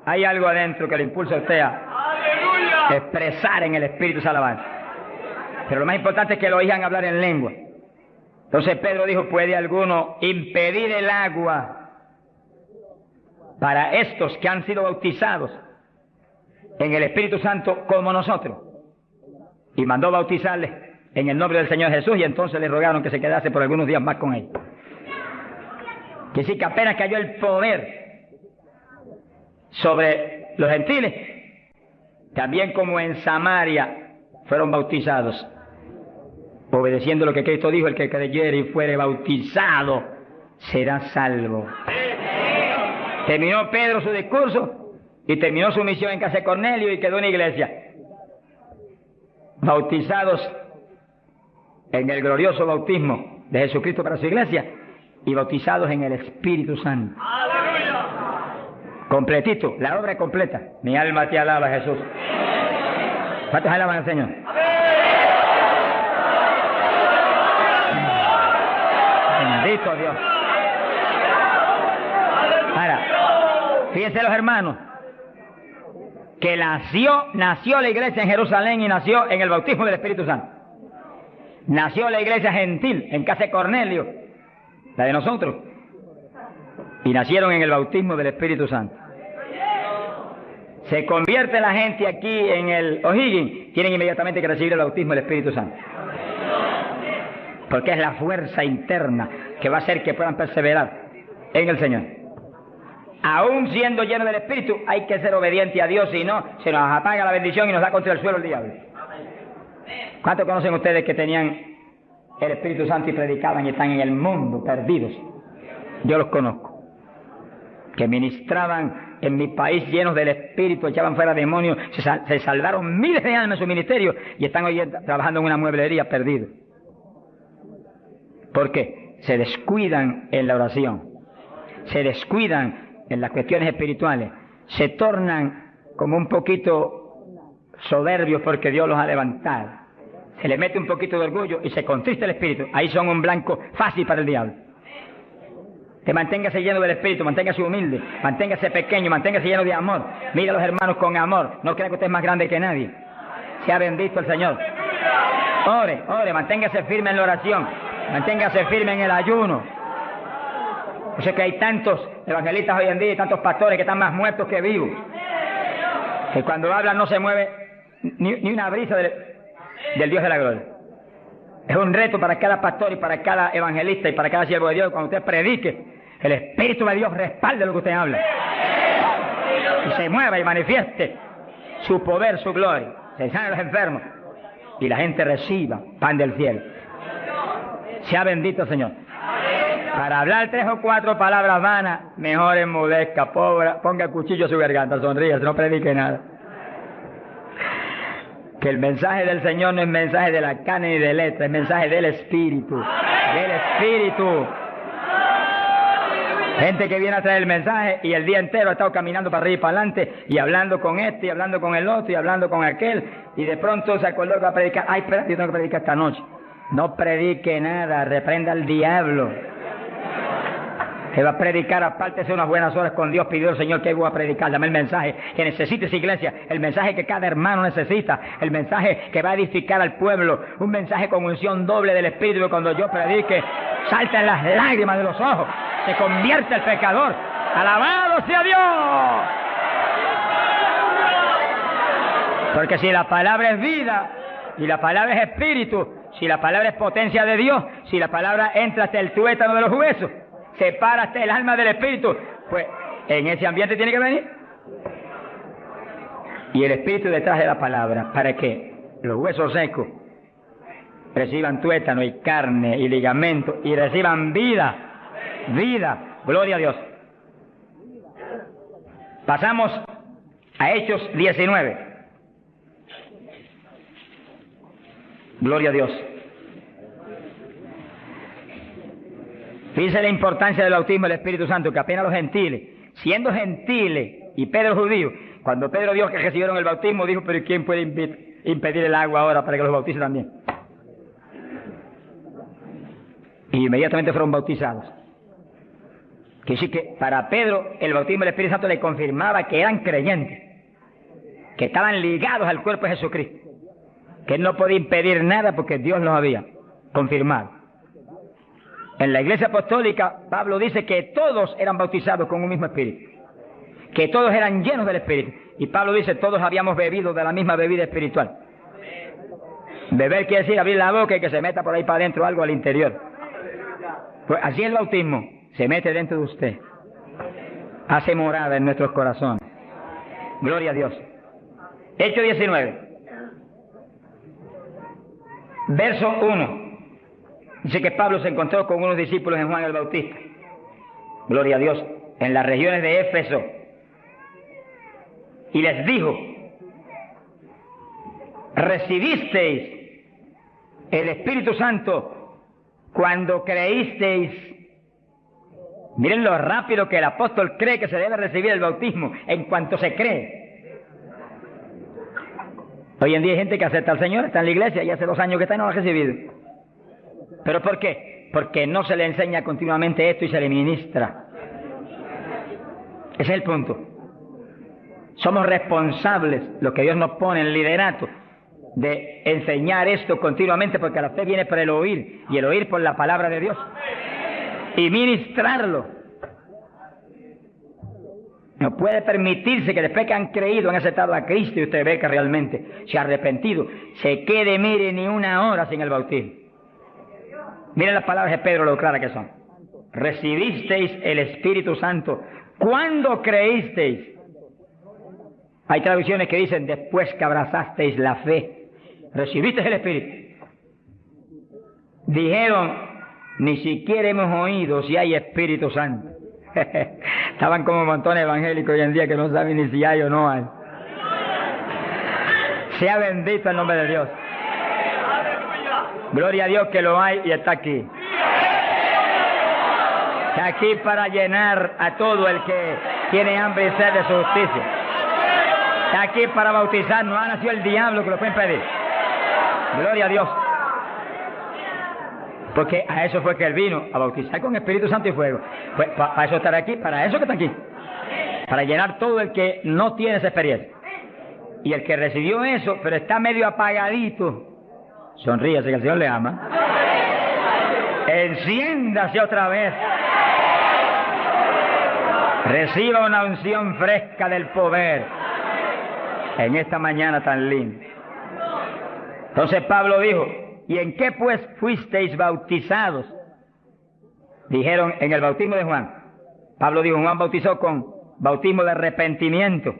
hay algo adentro que le impulsa a usted a expresar en el Espíritu esa alabanza. Pero lo más importante es que lo oigan hablar en lengua. Entonces Pedro dijo, ¿puede alguno impedir el agua para estos que han sido bautizados en el Espíritu Santo como nosotros? Y mandó bautizarles en el nombre del Señor Jesús, y entonces le rogaron que se quedase por algunos días más con él. Que sí, que apenas cayó el poder sobre los gentiles, también como en Samaria fueron bautizados. obedeciendo lo que Cristo dijo, el que creyere y fuere bautizado será salvo. Terminó Pedro su discurso y terminó su misión en casa de Cornelio y quedó una iglesia. Bautizados en el glorioso bautismo de Jesucristo para su iglesia y bautizados en el Espíritu Santo. ¡Aleluya! Completito, la obra completa. Mi alma te alaba, Jesús. ¿Cuántos alaban al Señor? Bendito Dios. Ahora, fíjense los hermanos, que nació la iglesia en Jerusalén y nació en el bautismo del Espíritu Santo. Nació la iglesia gentil en casa de Cornelio, la de nosotros, y nacieron en el bautismo del Espíritu Santo. Se convierte la gente aquí en el O'Higgins, tienen inmediatamente que recibir el bautismo del Espíritu Santo. Porque es la fuerza interna que va a hacer que puedan perseverar en el Señor. Aún siendo lleno del Espíritu, hay que ser obediente a Dios, si no, se nos apaga la bendición y nos da contra el suelo el diablo. ¿Cuántos conocen ustedes que tenían el Espíritu Santo y predicaban y están en el mundo perdidos? Yo los conozco. Que ministraban en mi país llenos del Espíritu, echaban fuera demonios, se salvaron miles de almas en su ministerio y están hoy trabajando en una mueblería perdidos. ¿Por qué? Se descuidan en la oración, se descuidan en las cuestiones espirituales, se tornan como un poquito soberbios porque Dios los ha levantado. Se les mete un poquito de orgullo y se contrista el espíritu. Ahí son un blanco fácil para el diablo. Que manténgase lleno del espíritu, manténgase humilde, manténgase pequeño, manténgase lleno de amor. Mire a los hermanos con amor. No crea que usted es más grande que nadie. Sea bendito el Señor. Ore, manténgase firme en la oración, manténgase firme en el ayuno. Yo sé que hay tantos evangelistas hoy en día y tantos pastores que están más muertos que vivos, que cuando hablan no se mueve ni una brisa del Dios de la gloria. Es un reto para cada pastor y para cada evangelista y para cada siervo de Dios. Cuando usted predique, el Espíritu de Dios respalde lo que usted habla y se mueva y manifieste su poder, su gloria. Se sanen los enfermos y la gente reciba pan del cielo. Sea bendito el Señor. Para hablar 3 o 4 palabras vanas, mejor enmudezca, ponga el cuchillo a su garganta, sonríe, no predique nada. Que el mensaje del Señor no es mensaje de la carne ni de letra, es mensaje del Espíritu. Del Espíritu. Gente que viene a traer el mensaje y el día entero ha estado caminando para arriba y para adelante y hablando con este y hablando con el otro y hablando con aquel y de pronto se acordó que va a predicar. Ay, espera, yo tengo que predicar esta noche. No predique nada, reprenda al diablo. Que va a predicar, apártese unas buenas horas con Dios, pidió al Señor que voy a predicar, dame el mensaje que necesita esa iglesia, el mensaje que cada hermano necesita, el mensaje que va a edificar al pueblo, un mensaje con unción doble del Espíritu, que cuando yo predique, saltan las lágrimas de los ojos, se convierte el pecador, alabado sea Dios. Porque si la palabra es vida, y la palabra es espíritu, si la palabra es potencia de Dios, si la palabra entra hasta el tuétano de los huesos, separa hasta el alma del espíritu, pues en ese ambiente tiene que venir. Y el espíritu detrás de la palabra, para que los huesos secos reciban tuétano y carne y ligamento y reciban vida, gloria a Dios. Pasamos a Hechos 19. Gloria a Dios. Fíjense la importancia del bautismo del Espíritu Santo, que apenas los gentiles, siendo gentiles y Pedro judío, cuando Pedro vio que recibieron el bautismo, dijo, pero ¿quién puede impedir el agua ahora para que los bautice también? Y inmediatamente fueron bautizados. Que sí que para Pedro el bautismo del Espíritu Santo le confirmaba que eran creyentes, que estaban ligados al cuerpo de Jesucristo, que él no podía impedir nada porque Dios los había confirmado. En la Iglesia Apostólica, Pablo dice que todos eran bautizados con un mismo espíritu, que todos eran llenos del Espíritu. Y Pablo dice, todos habíamos bebido de la misma bebida espiritual. Beber quiere decir abrir la boca y que se meta por ahí para adentro algo al interior. Pues así el bautismo se mete dentro de usted, hace morada en nuestros corazones. Gloria a Dios. Hechos 19. Verso 1. Dice que Pablo se encontró con unos discípulos en Juan el Bautista. Gloria a Dios. En las regiones de Éfeso. Y les dijo: ¿recibisteis el Espíritu Santo cuando creísteis? Miren lo rápido que el apóstol cree que se debe recibir el bautismo en cuanto se cree. Hoy en día hay gente que acepta al Señor, está en la iglesia y hace 2 años que está y no lo ha recibido. ¿Pero por qué? Porque no se le enseña continuamente esto y se le ministra. Ese es el punto. Somos responsables, lo que Dios nos pone en el liderato, de enseñar esto continuamente, porque la fe viene por el oír, y el oír por la palabra de Dios, y ministrarlo. No puede permitirse que después que han creído, han aceptado a Cristo, y usted ve que realmente se ha arrepentido, se quede, mire, ni una hora sin el bautismo. Miren las palabras de Pedro, lo claras que son. Recibisteis el Espíritu Santo cuando creísteis. Hay traducciones que dicen después que abrazasteis la fe. Recibisteis el Espíritu. Dijeron, ni siquiera hemos oído si hay Espíritu Santo. Estaban como montones evangélicos hoy en día que no saben ni si hay o no hay. Sea bendito el nombre de Dios. Gloria a Dios que lo hay y está aquí. Está aquí para llenar a todo el que tiene hambre y sed de su justicia. Está aquí para bautizar. No ha nacido el diablo que lo puede impedir. Gloria a Dios. Porque a eso fue que Él vino, a bautizar con Espíritu Santo y fuego. Pues para eso estará aquí, para eso que está aquí. Para llenar todo el que no tiene esa experiencia. Y el que recibió eso, pero está medio apagadito, sonríase que el Señor le ama. Enciéndase otra vez. Reciba una unción fresca del poder en esta mañana tan linda. Entonces Pablo dijo: ¿y en qué pues fuisteis bautizados? Dijeron: en el bautismo de Juan. Pablo dijo: Juan bautizó con bautismo de arrepentimiento,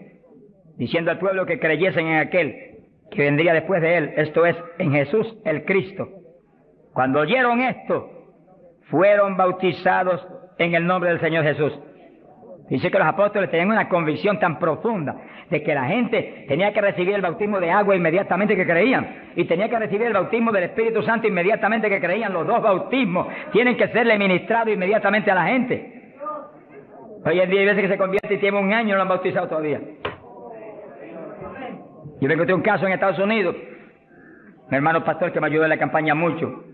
diciendo al pueblo que creyesen en aquel que vendría después de él, esto es, en Jesús el Cristo. Cuando oyeron esto, fueron bautizados en el nombre del Señor Jesús. Dice que los apóstoles tenían una convicción tan profunda de que la gente tenía que recibir el bautismo de agua inmediatamente que creían, y tenía que recibir el bautismo del Espíritu Santo inmediatamente que creían. Los dos bautismos tienen que serle ministrados inmediatamente a la gente. Hoy en día hay veces que se convierte y tiene 1 año y no lo han bautizado todavía. Yo me encontré un caso en Estados Unidos, mi hermano pastor que me ayudó en la campaña mucho,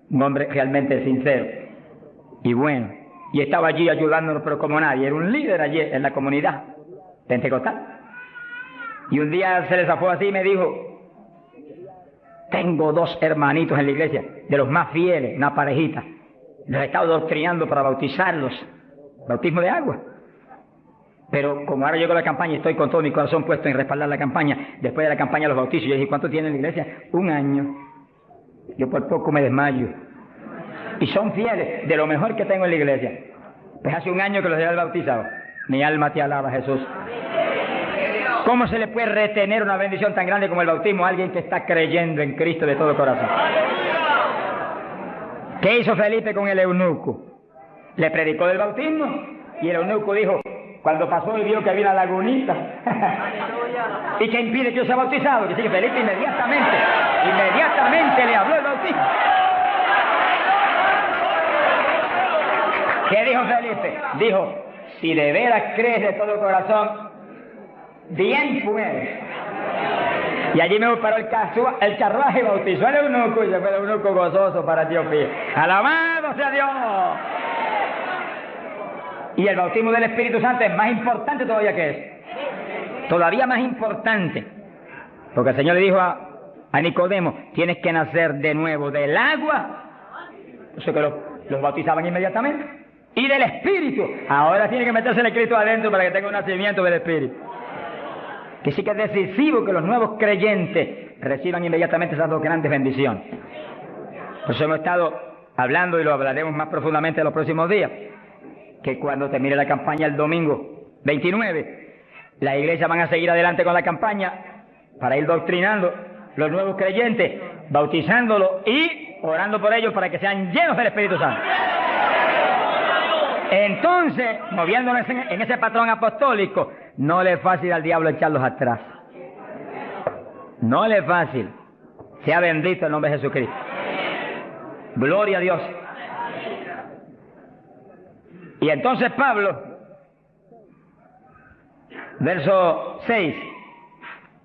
un hombre realmente sincero y bueno, y estaba allí ayudándonos, pero como nadie, era un líder allí en la comunidad pentecostal. Y un día se le zafó así y me dijo: tengo 2 hermanitos en la iglesia, de los más fieles, una parejita, los he estado doctrinando para bautizarlos, bautismo de agua. Pero como ahora llegó la campaña y estoy con todo mi corazón puesto en respaldar la campaña, después de la campaña los bautizos, yo dije: ¿cuánto tiene en la iglesia? 1 año. Yo por poco me desmayo. Y son fieles, de lo mejor que tengo en la iglesia. Pues hace 1 año que los he bautizado. Mi alma te alaba, Jesús. ¿Cómo se le puede retener una bendición tan grande como el bautismo a alguien que está creyendo en Cristo de todo corazón? ¿Qué hizo Felipe con el eunuco? Le predicó del bautismo y el eunuco dijo, cuando pasó y vio que había una lagunita y que impide que yo sea bautizado, que sí, que Felipe inmediatamente le habló el bautismo. ¿Qué dijo Felipe? Dijo, si de veras crees de todo corazón, bien puedes. Y allí me paró el carruaje y bautizó al eunuco, y se fue el eunuco gozoso para Etiopía. ¡Alabado sea Dios! Y el bautismo del Espíritu Santo es más importante todavía que eso. Todavía más importante. Porque el Señor le dijo a Nicodemo, tienes que nacer de nuevo del agua. Eso que los bautizaban inmediatamente. Y del Espíritu. Ahora tiene que meterse el Cristo adentro para que tenga un nacimiento del Espíritu. Que sí que es decisivo que los nuevos creyentes reciban inmediatamente esas 2 grandes bendiciones. Por eso hemos estado hablando, y lo hablaremos más profundamente en los próximos días, que cuando termine la campaña el domingo 29, la iglesia van a seguir adelante con la campaña para ir doctrinando los nuevos creyentes, bautizándolos y orando por ellos para que sean llenos del Espíritu Santo. Entonces, moviéndonos en ese patrón apostólico, no le es fácil al diablo echarlos atrás. No le es fácil. Sea bendito el nombre de Jesucristo. Gloria a Dios. Y entonces Pablo, verso 6,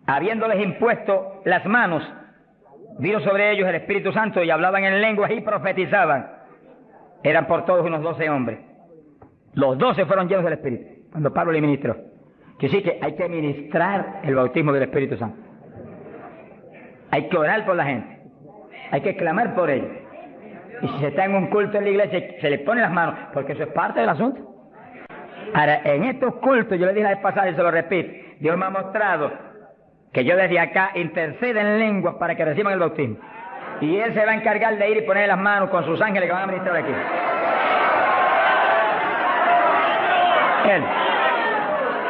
habiéndoles impuesto las manos, vino sobre ellos el Espíritu Santo y hablaban en lenguas y profetizaban. Eran por todos unos 12 hombres. Los 12 fueron llenos del Espíritu cuando Pablo le ministró. Que sí que hay que ministrar el bautismo del Espíritu Santo. Hay que orar por la gente. Hay que clamar por ellos. Y si se está en un culto en la iglesia, se les pone las manos, porque eso es parte del asunto. Ahora, en estos cultos, yo le dije la vez pasada y se lo repito, Dios me ha mostrado que yo desde acá intercedo en lenguas para que reciban el bautismo. Y Él se va a encargar de ir y poner las manos con sus ángeles que van a ministrar aquí. Él.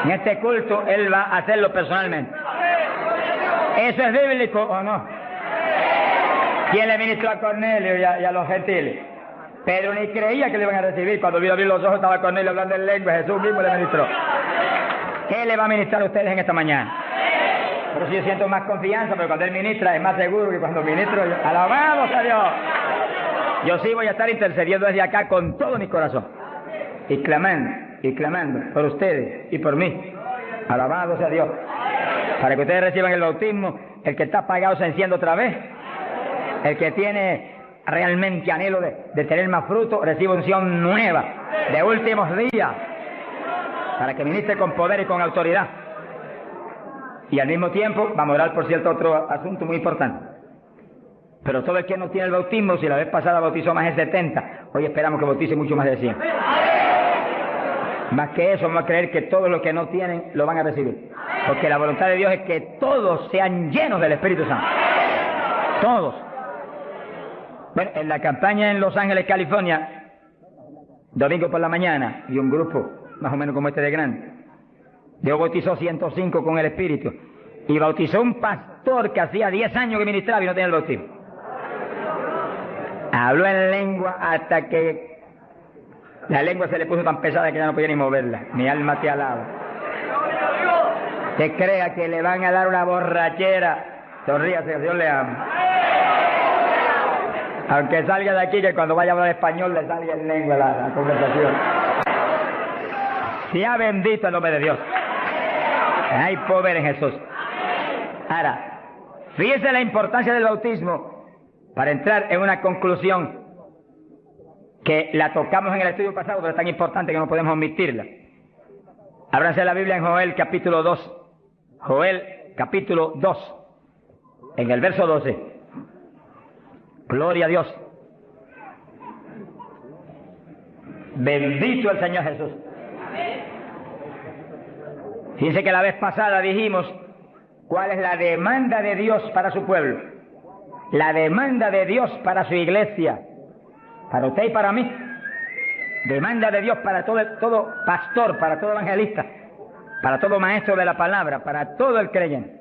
En este culto, Él va a hacerlo personalmente. ¿Eso es bíblico o no? ¿Quién le ministró a Cornelio y a los gentiles? Pedro ni creía que le iban a recibir. Cuando vio abrir los ojos estaba Cornelio hablando en lengua. Jesús mismo le ministró. ¿Qué le va a ministrar a ustedes en esta mañana? Pero si yo siento más confianza, pero cuando Él ministra es más seguro que cuando ministro yo. ¡Alabado sea Dios! Yo sí voy a estar intercediendo desde acá con todo mi corazón. Y clamando por ustedes y por mí. ¡Alabado sea Dios! Para que ustedes reciban el bautismo, el que está apagado se enciende otra vez. El que tiene realmente anhelo de tener más fruto, recibe unción nueva, de últimos días, para que ministre con poder y con autoridad. Y al mismo tiempo, vamos a orar por cierto otro asunto muy importante. Pero todo el que no tiene el bautismo, si la vez pasada bautizó más de 70, hoy esperamos que bautice mucho más de 100. Más que eso, vamos a creer que todos los que no tienen lo van a recibir. Porque la voluntad de Dios es que todos sean llenos del Espíritu Santo. Todos. Bueno, en la campaña en Los Ángeles, California, domingo por la mañana, y un grupo más o menos como este de grande, Dios bautizó 105 con el Espíritu, y bautizó un pastor que hacía 10 años que ministraba y no tenía el bautismo. Habló en lengua hasta que la lengua se le puso tan pesada que ya no podía ni moverla. Mi alma te alaba. Que crea que le van a dar una borrachera, sonríase, Dios le ama. Aunque salga de aquí, que cuando vaya a hablar español le salga en lengua la conversación. Sea bendito el nombre de Dios. Hay poder en Jesús. Ahora, fíjese la importancia del bautismo para entrar en una conclusión que la tocamos en el estudio pasado, pero es tan importante que no podemos omitirla. Ábranse la Biblia en Joel capítulo 2. Joel capítulo 2, en el verso 12. Gloria a Dios. Bendito el Señor Jesús. Fíjense que la vez pasada dijimos cuál es la demanda de Dios para su pueblo. La demanda de Dios para su iglesia. Para usted y para mí. Demanda de Dios para todo pastor, para todo evangelista, para todo maestro de la palabra, para todo el creyente.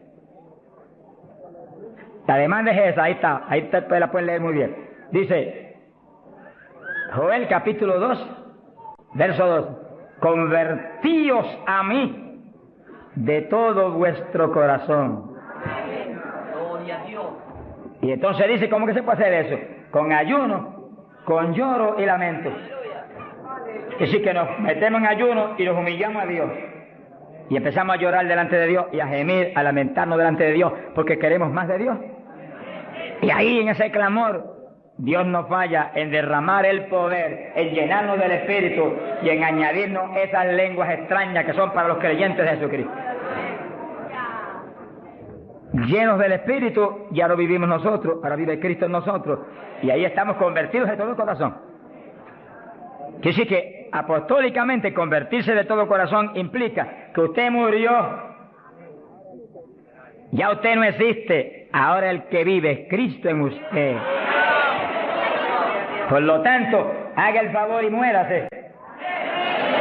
La demanda es esa, ahí usted la puede leer muy bien. Dice, Joel capítulo 2, verso 2, convertíos a mí de todo vuestro corazón. Y entonces dice, ¿cómo que se puede hacer eso? Con ayuno, con lloro y lamento. Es decir, que nos metemos en ayuno y nos humillamos a Dios. Y empezamos a llorar delante de Dios y a gemir, a lamentarnos delante de Dios, porque queremos más de Dios. Y ahí, en ese clamor, Dios no falla en derramar el poder, en llenarnos del Espíritu y en añadirnos esas lenguas extrañas que son para los creyentes de Jesucristo. Llenos del Espíritu, ya lo vivimos nosotros, ahora vive Cristo en nosotros, y ahí estamos convertidos de todo corazón. Quiere decir que apostólicamente convertirse de todo corazón implica que usted murió, ya usted no existe, ahora el que vive es Cristo en usted. Por lo tanto, haga el favor y muérase.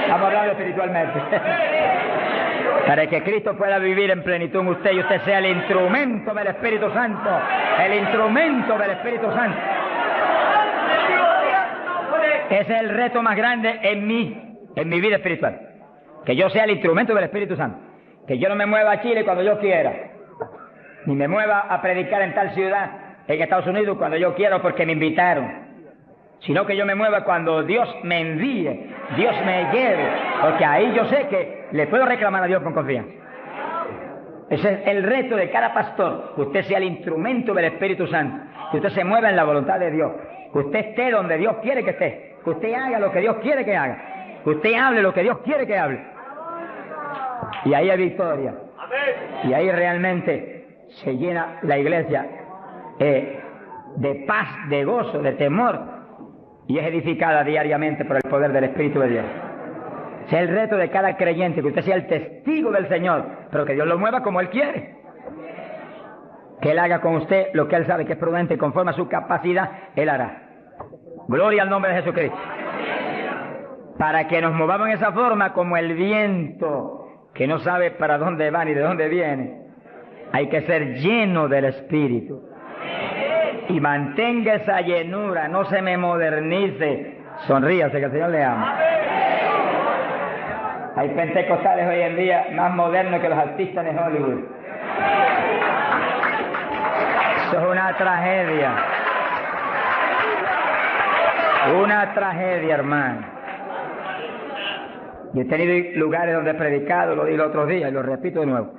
Vamos a hablarlo espiritualmente. Para que Cristo pueda vivir en plenitud en usted y usted sea el instrumento del Espíritu Santo. El instrumento del Espíritu Santo. Ese es el reto más grande en mi vida espiritual. Que yo sea el instrumento del Espíritu Santo. Que yo no me mueva a Chile cuando yo quiera. Ni me mueva a predicar en tal ciudad, en Estados Unidos, cuando yo quiero porque me invitaron. Sino que yo me mueva cuando Dios me envíe, Dios me lleve. Porque ahí yo sé que le puedo reclamar a Dios con confianza. Ese es el reto de cada pastor. Que usted sea el instrumento del Espíritu Santo. Que usted se mueva en la voluntad de Dios. Que usted esté donde Dios quiere que esté. Que usted haga lo que Dios quiere que haga. Que usted hable lo que Dios quiere que hable. Y ahí hay victoria. Y ahí realmente se llena la iglesia de paz, de gozo, de temor. Y es edificada diariamente por el poder del Espíritu de Dios. Ese es el reto de cada creyente, que usted sea el testigo del Señor, pero que Dios lo mueva como Él quiere. Que Él haga con usted lo que Él sabe que es prudente y conforme a su capacidad, Él hará. Gloria al nombre de Jesucristo. Para que nos movamos en esa forma como el viento, que no sabe para dónde va ni de dónde viene. Hay que ser lleno del Espíritu. Y mantenga esa llenura, no se me modernice. Sonríase, que el Señor le ama. Hay pentecostales hoy en día más modernos que los artistas de Hollywood. Eso es una tragedia. Una tragedia, hermano. Yo he tenido lugares donde he predicado, lo dije el otro día y lo repito de nuevo,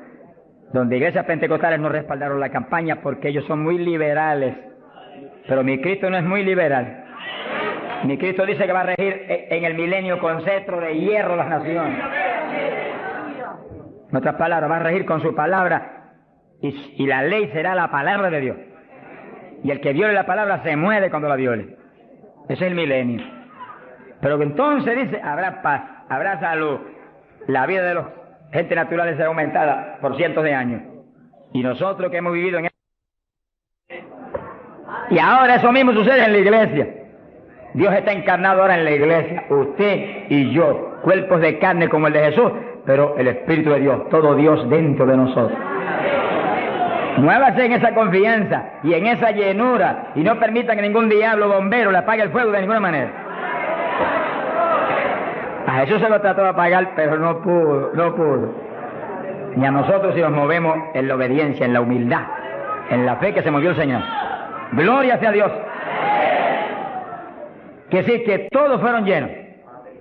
donde iglesias pentecostales no respaldaron la campaña porque ellos son muy liberales. Pero mi Cristo no es muy liberal. Mi Cristo dice que va a regir en el milenio con cetro de hierro las naciones. En otras palabras, va a regir con su palabra y la ley será la palabra de Dios. Y el que viole la palabra se muere cuando la viole. Ese es el milenio. Pero entonces dice, habrá paz, habrá salud. La vida de los gente naturales será aumentada por cientos de años. Y nosotros que hemos vivido en y ahora eso mismo sucede en la iglesia. Dios está encarnado ahora en la iglesia, usted y yo, cuerpos de carne como el de Jesús, pero el Espíritu de Dios, todo Dios dentro de nosotros. Muévase en esa confianza y en esa llenura y no permita que ningún diablo bombero le apague el fuego de ninguna manera. A Jesús se lo trató de apagar, pero no pudo. Ni a nosotros si nos movemos en la obediencia, en la humildad, en la fe que se movió el Señor. Gloria sea a Dios. Que sí, que todos fueron llenos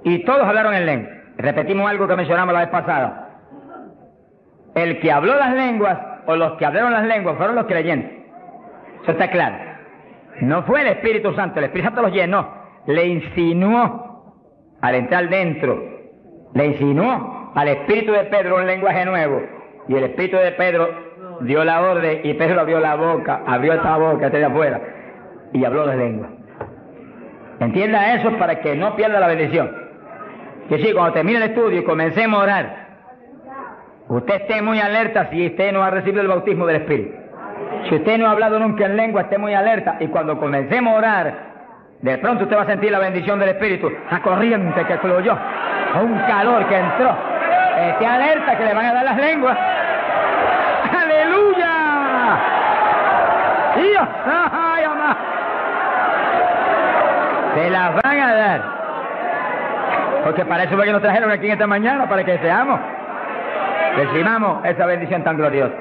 y todos hablaron en lengua. Repetimos algo que mencionamos la vez pasada. El que habló las lenguas o los que hablaron las lenguas fueron los creyentes. Eso está claro. No fue el Espíritu Santo. El Espíritu Santo los llenó. Le insinuó al entrar dentro. Le insinuó al Espíritu de Pedro un lenguaje nuevo. Y el Espíritu de Pedro dio la orden y Pedro abrió la boca, abrió esta boca de afuera y habló las lenguas. Entienda eso para que no pierda la bendición. Que sí, cuando termine el estudio y comencemos a orar, usted esté muy alerta si usted no ha recibido el bautismo del Espíritu. Si usted no ha hablado nunca en lengua, esté muy alerta y cuando comencemos a orar, de pronto usted va a sentir la bendición del Espíritu, la corriente que fluyó, un calor que entró. Esté alerta que le van a dar las lenguas. ¡Aleluya! ¡Dios! ¡Ay, mamá! Se las van a dar. Porque para eso fue que nos trajeron aquí en esta mañana, para que seamos. Recibamos esa bendición tan gloriosa.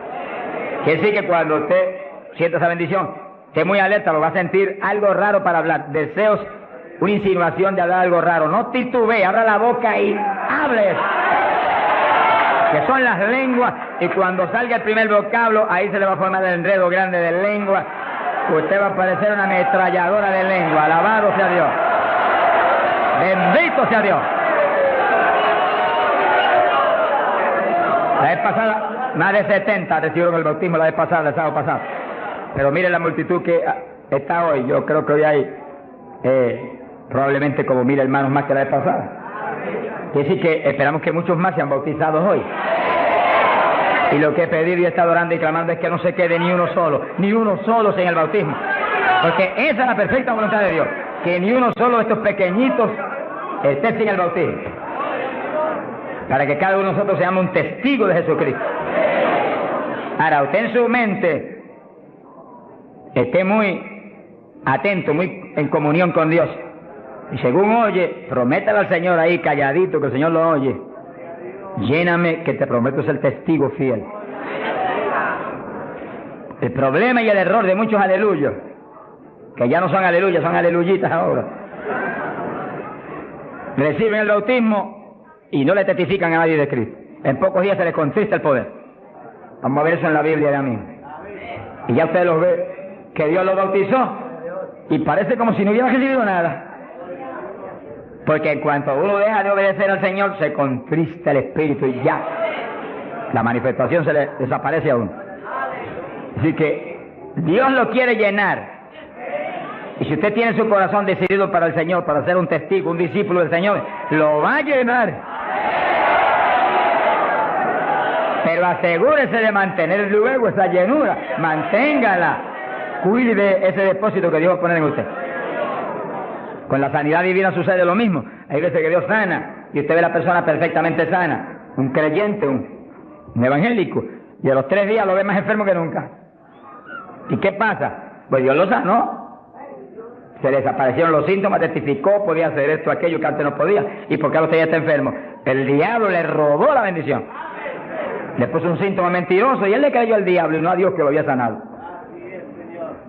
Que sí que cuando usted sienta esa bendición, esté muy alerta, lo va a sentir algo raro para hablar. Deseos, una insinuación de hablar algo raro. No titubee, abra la boca y hable. Que son las lenguas, y cuando salga el primer vocablo, ahí se le va a formar el enredo grande de lengua. Usted va a parecer una ametralladora de lengua. Alabado sea Dios. Bendito sea Dios. La vez pasada, más de 70 recibieron el bautismo la vez pasada, el sábado pasado. Pero mire la multitud que está hoy. Yo creo que hoy hay probablemente como 1000 hermanos más que la vez pasada. Quiere decir que esperamos que muchos más sean bautizados hoy. Y lo que he pedido y he estado orando y clamando es que no se quede ni uno solo sin el bautismo. Porque esa es la perfecta voluntad de Dios, que ni uno solo de estos pequeñitos esté sin el bautismo. para que cada uno de nosotros seamos un testigo de Jesucristo. Ahora, usted en su mente esté muy atento, muy en comunión con Dios. Y según oye, prométale al Señor ahí calladito, que el Señor lo oye. Lléname, que te prometo ser testigo fiel. El problema y el error de muchos aleluyos, que ya no son aleluyas, son aleluyitas ahora, reciben el bautismo y no le testifican a nadie de Cristo. En pocos días se les contrista el poder. Vamos a ver eso en la Biblia ya mismo. Y ya usted los ve, que Dios los bautizó y parece como si no hubiera recibido nada. Porque en cuanto uno deja de obedecer al Señor, se contrista el Espíritu y ya la manifestación se le desaparece a uno. Así que Dios lo quiere llenar. Y si usted tiene su corazón decidido para el Señor, para ser un testigo, un discípulo del Señor, lo va a llenar. Pero asegúrese de mantener luego esa llenura. Manténgala. Cuide de ese depósito que Dios va a poner en usted. Con la sanidad divina sucede lo mismo. Hay veces que Dios sana y usted ve a la persona perfectamente sana. Un creyente, un evangélico. Y a los 3 días lo ve más enfermo que nunca. ¿Y qué pasa? Pues Dios lo sanó. Se le desaparecieron los síntomas, testificó, podía hacer esto, aquello que antes no podía. ¿Y por qué usted ya está enfermo? El diablo le robó la bendición. Le puso un síntoma mentiroso y él le creyó al diablo y no a Dios que lo había sanado.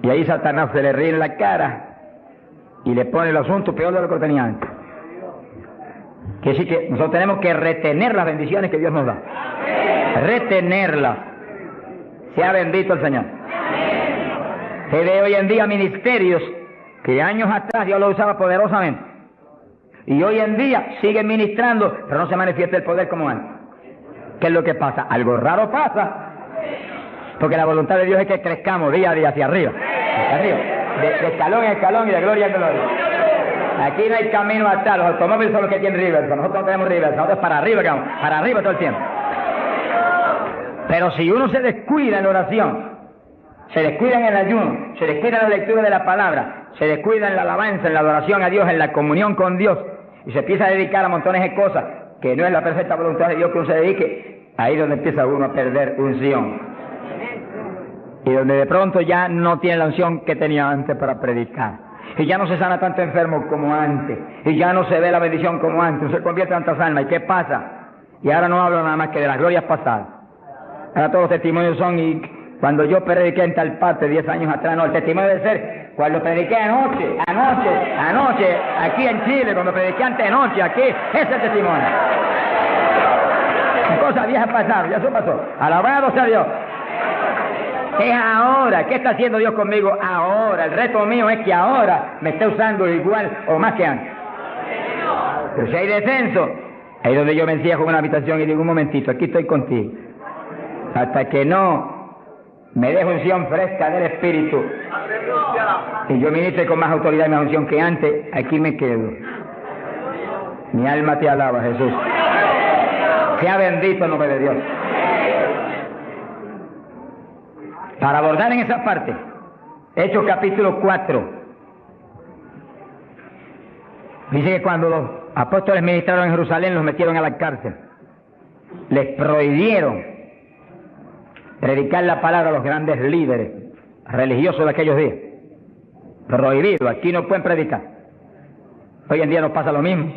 Y ahí Satanás se le ríe en la cara y le pone el asunto peor de lo que tenía antes. Quiere decir que nosotros tenemos que retener las bendiciones que Dios nos da. Retenerlas. Sea bendito el Señor. Se ve hoy en día ministerios que años atrás Dios los usaba poderosamente. Y hoy en día siguen ministrando, pero no se manifiesta el poder como antes. ¿Qué es lo que pasa? Algo raro pasa. Porque la voluntad de Dios es que crezcamos día a día hacia arriba. Hacia arriba. De escalón en escalón y de gloria en gloria. Aquí no hay camino atrás. Los automóviles son los que tienen reversa. Nosotros no tenemos reversa. Nosotros para arriba, para arriba todo el tiempo. Pero si uno se descuida en la oración, se descuida en el ayuno, se descuida en la lectura de la palabra, se descuida en la alabanza, en la adoración a Dios, en la comunión con Dios, y se empieza a dedicar a montones de cosas que no es la perfecta voluntad de Dios que uno se dedique, ahí es donde empieza uno a perder unción. Y donde de pronto ya no tiene la unción que tenía antes para predicar. Y ya no se sana tanto enfermo como antes. Y ya no se ve la bendición como antes. No se convierte en tantas almas. ¿Y qué pasa? Y ahora no hablo nada más que de las glorias pasadas. Ahora todos los testimonios son, y cuando yo prediqué en tal parte 10 años atrás, no, el testimonio debe ser cuando prediqué anoche, aquí en Chile, cuando prediqué antenoche, aquí, ese es el testimonio. Cosas viejas pasaron, ya eso pasó. Alabado sea Dios. Es ahora. ¿Qué está haciendo Dios conmigo ahora? El reto mío es que ahora me esté usando igual o más que antes. Pero si hay descenso, ahí donde yo me encierro en una habitación y digo, un momentito, aquí estoy contigo. Hasta que no me deje unción fresca del Espíritu y yo ministre con más autoridad y más unción que antes, aquí me quedo. Mi alma te alaba, Jesús. Sea bendito el nombre de Dios. Para abordar en esa parte, Hechos capítulo 4, dice que cuando los apóstoles ministraron en Jerusalén, los metieron a la cárcel. Les prohibieron predicar la palabra a los grandes líderes religiosos de aquellos días. Prohibido, aquí no pueden predicar. Hoy en día nos pasa lo mismo.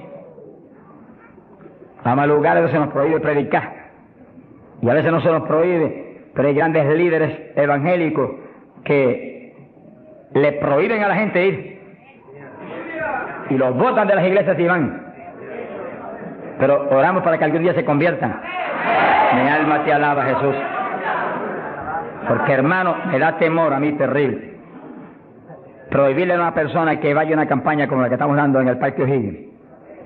Vamos a lugares donde se nos prohíbe predicar. Y a veces no se nos prohíbe, pero hay grandes líderes evangélicos que le prohíben a la gente ir. Y los botan de las iglesias y van. Pero oramos para que algún día se conviertan. Mi alma te alaba, Jesús. Porque, hermano, me da temor a mí terrible prohibirle a una persona que vaya a una campaña como la que estamos dando en el Parque O'Higgins.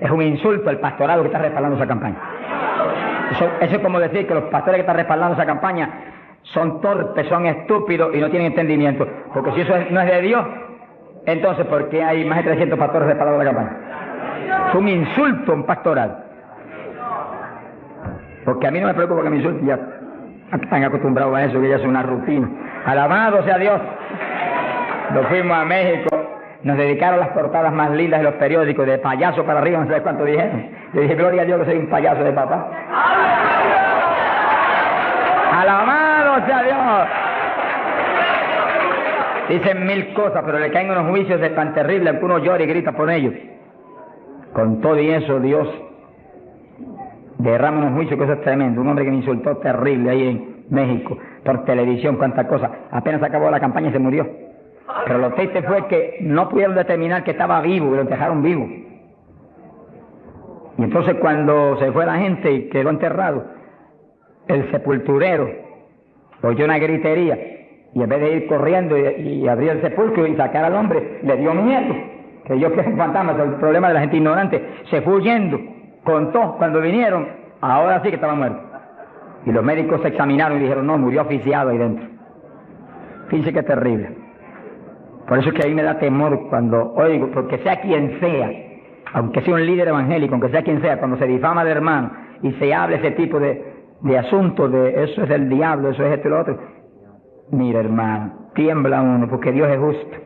Es un insulto al pastorado que está respaldando esa campaña. Eso es como decir que los pastores que están respaldando esa campaña son torpes, son estúpidos y no tienen entendimiento. Porque si eso no es de Dios, entonces ¿por qué hay más de 300 pastores respaldando la campaña? Es un insulto a un pastorado. Porque a mí no me preocupa que me insulten, ya están acostumbrados a eso, que ya es una rutina. Alabado sea Dios. Nos fuimos a México nos dedicaron las portadas más lindas de los periódicos, de payaso para arriba, no sé cuánto dijeron. Yo dije, gloria a Dios que soy un payaso de papá. ¡Alabado sea Dios! Dicen mil cosas, pero le caen unos juicios de tan terribles que uno llora y grita por ellos. Con todo y eso, Dios derrama unos juicios que eso es tremendo. Un hombre que me insultó terrible ahí en México, por televisión, cuántas cosas. Apenas acabó la campaña y se murió. Pero lo triste fue que no pudieron determinar que estaba vivo, y lo enterraron vivo. Y entonces cuando se fue la gente y quedó enterrado, el sepulturero oyó una gritería, y en vez de ir corriendo y abrir el sepulcro y sacar al hombre, le dio miedo. Creyó que era un fantasma, es el problema de la gente ignorante. Se fue huyendo, contó, cuando vinieron, ahora sí que estaba muerto. Y los médicos se examinaron y dijeron, no, murió asfixiado ahí dentro. Fíjense qué terrible. Por eso es que a mí me da temor cuando oigo, porque sea quien sea, aunque sea un líder evangélico, aunque sea quien sea, cuando se difama de hermano y se habla ese tipo de asuntos, de eso es del diablo, eso es esto y lo otro. Mira, hermano, tiembla uno, porque Dios es justo.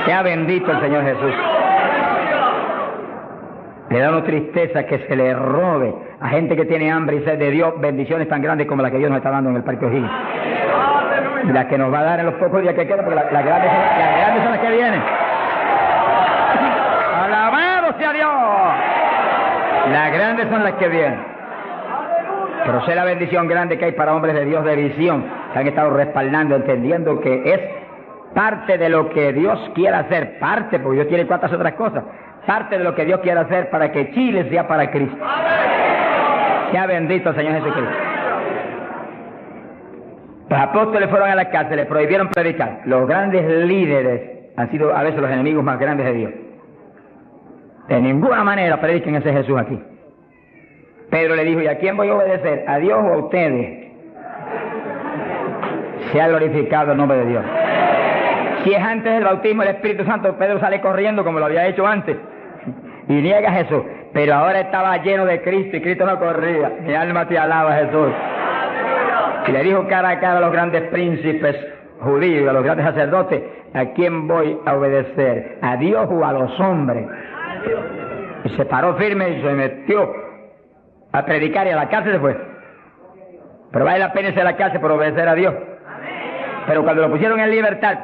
Sea bendito el Señor Jesús. Le da una tristeza que se le robe a gente que tiene hambre y sed de Dios bendiciones tan grandes como las que Dios nos está dando en el Parque O'Higgins. Y las que nos va a dar en los pocos días que quedan, porque las grandes son las que vienen. ¡Alabado sea Dios! Las grandes son las que vienen. Pero sé la bendición grande que hay para hombres de Dios de visión, que han estado respaldando, entendiendo que es parte de lo que Dios quiere hacer, parte, porque Dios quiere cuantas otras cosas, parte de lo que Dios quiere hacer para que Chile sea para Cristo. Sea bendito el Señor Jesucristo. Los apóstoles fueron a la cárcel, les prohibieron predicar. Los grandes líderes han sido a veces los enemigos más grandes de Dios. De ninguna manera prediquen ese Jesús aquí. Pedro le dijo, ¿y a quién voy a obedecer? ¿A Dios o a ustedes? Sea glorificado el nombre de Dios. Si es antes del bautismo del Espíritu Santo, Pedro sale corriendo como lo había hecho antes y niega a Jesús. Pero ahora estaba lleno de Cristo y Cristo no corría. Mi alma te alaba, Jesús. Y le dijo cara a cara a los grandes príncipes judíos, a los grandes sacerdotes, ¿a quién voy a obedecer? ¿A Dios o a los hombres? Y se paró firme y se metió a predicar y a la cárcel se fue. Pero vale la pena irse a la cárcel por obedecer a Dios. Pero cuando lo pusieron en libertad,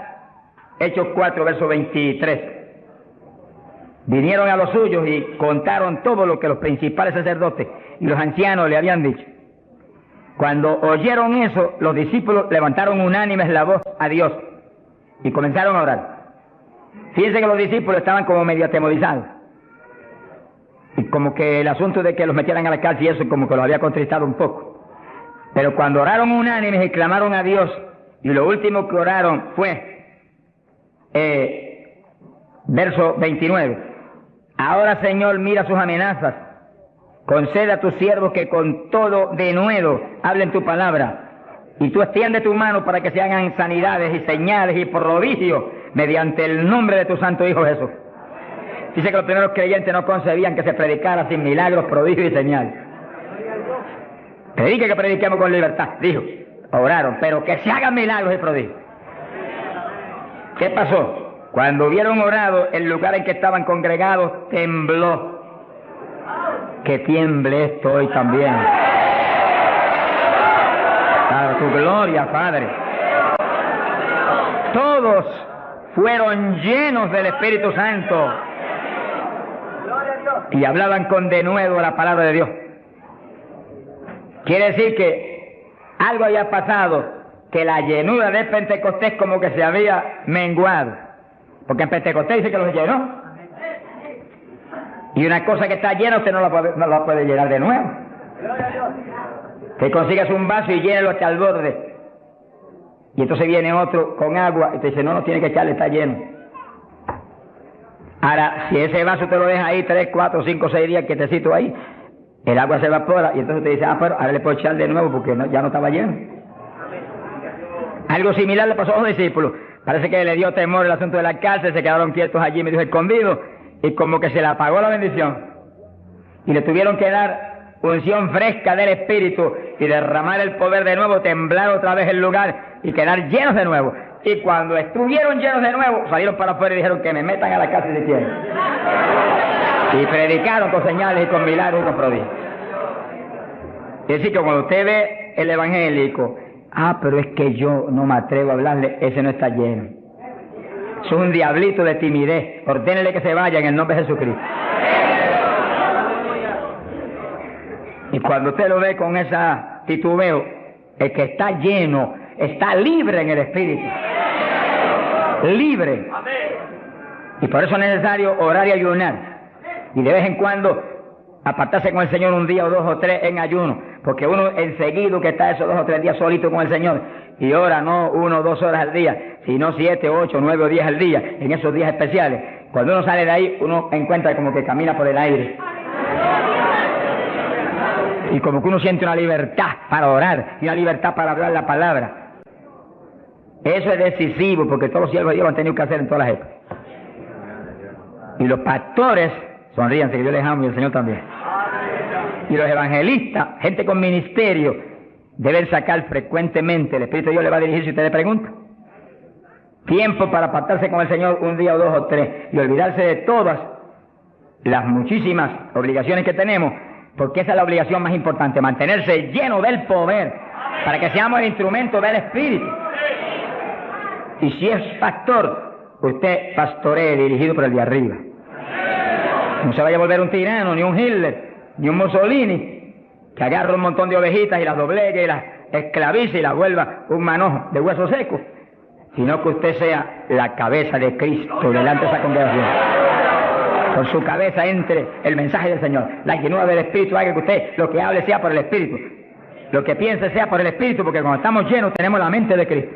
Hechos 4, verso 23, vinieron a los suyos y contaron todo lo que los principales sacerdotes y los ancianos le habían dicho. Cuando oyeron eso, los discípulos levantaron unánimes la voz a Dios y comenzaron a orar. Fíjense que los discípulos estaban como medio atemorizados. Y como que el asunto de que los metieran a la cárcel y eso como que los había contristado un poco. Pero cuando oraron unánimes y clamaron a Dios, y lo último que oraron fue, verso 29, ahora Señor mira sus amenazas, concede a tus siervos que con todo denuedo hablen tu palabra, y tú extiende tu mano para que se hagan sanidades y señales y prodigios mediante el nombre de tu santo Hijo Jesús. Dice que los primeros creyentes no concebían que se predicara sin milagros, prodigios y señales. Predique que prediquemos con libertad, dijo. Oraron, pero que se hagan milagros y prodigios. ¿Qué pasó? Cuando hubieron orado, el lugar en que estaban congregados tembló. Que tiemble esto hoy también. Para tu gloria, Padre. Todos fueron llenos del Espíritu Santo y hablaban con denuedo la palabra de Dios. Quiere decir que algo había pasado, que la llenura de Pentecostés como que se había menguado, porque en Pentecostés dice que los llenó, y una cosa que está llena usted no la puede llenar de nuevo. Que consigas un vaso y llénelo hasta el borde, y entonces viene otro con agua y te dice no tiene que echarle, está lleno. Ahora, si ese vaso te lo deja ahí 3, 4, 5, 6 días quietecito ahí, el agua se evapora y entonces te dice, pero ahora le puedo echar de nuevo porque ya no estaba lleno. Algo similar le pasó a los discípulos. Parece que le dio temor el asunto de la cárcel, se quedaron quietos allí medio escondidos y como que se le apagó la bendición. Y le tuvieron que dar unción fresca del Espíritu y derramar el poder de nuevo, temblar otra vez el lugar y quedar llenos de nuevo. Y cuando estuvieron llenos de nuevo, salieron para afuera y dijeron que me metan a la casa si quieren. Y predicaron con señales y con milagros y con prodigios. Es decir, que cuando usted ve el evangélico, pero es que yo no me atrevo a hablarle, ese no está lleno. Es un diablito de timidez. Ordénele que se vaya en el nombre de Jesucristo. Y cuando usted lo ve con esa titubeo, el que está lleno, está libre en el Espíritu. Libre. Y por eso es necesario orar y ayunar. Y de vez en cuando apartarse con el Señor un día o 2 o 3 en ayuno. Porque uno enseguida que está esos 2 o 3 días solito con el Señor y ora no 1 o 2 horas al día, sino 7, 8, 9 o 10 al día, en esos días especiales. Cuando uno sale de ahí, uno encuentra como que camina por el aire. Y como que uno siente una libertad para orar y una libertad para hablar la palabra. Eso es decisivo, porque todos los siervos de Dios lo han tenido que hacer en todas las épocas. Y los pastores, sonríanse que yo les amo y el Señor también. Y los evangelistas, gente con ministerio, deben sacar frecuentemente, el Espíritu de Dios le va a dirigir si usted le pregunta, tiempo para apartarse con el Señor un día o 2 o 3 y olvidarse de todas las muchísimas obligaciones que tenemos, porque esa es la obligación más importante, mantenerse lleno del poder, para que seamos el instrumento del Espíritu. Y si es pastor, usted pastoree dirigido por el de arriba. No se vaya a volver un tirano, ni un Hitler, ni un Mussolini, que agarre un montón de ovejitas y las doblegue y las esclavice y las vuelva un manojo de huesos secos, sino que usted sea la cabeza de Cristo delante de esa congregación. Por su cabeza entre el mensaje del Señor. La llenura del Espíritu haga que usted lo que hable sea por el Espíritu, lo que piense sea por el Espíritu, porque cuando estamos llenos tenemos la mente de Cristo.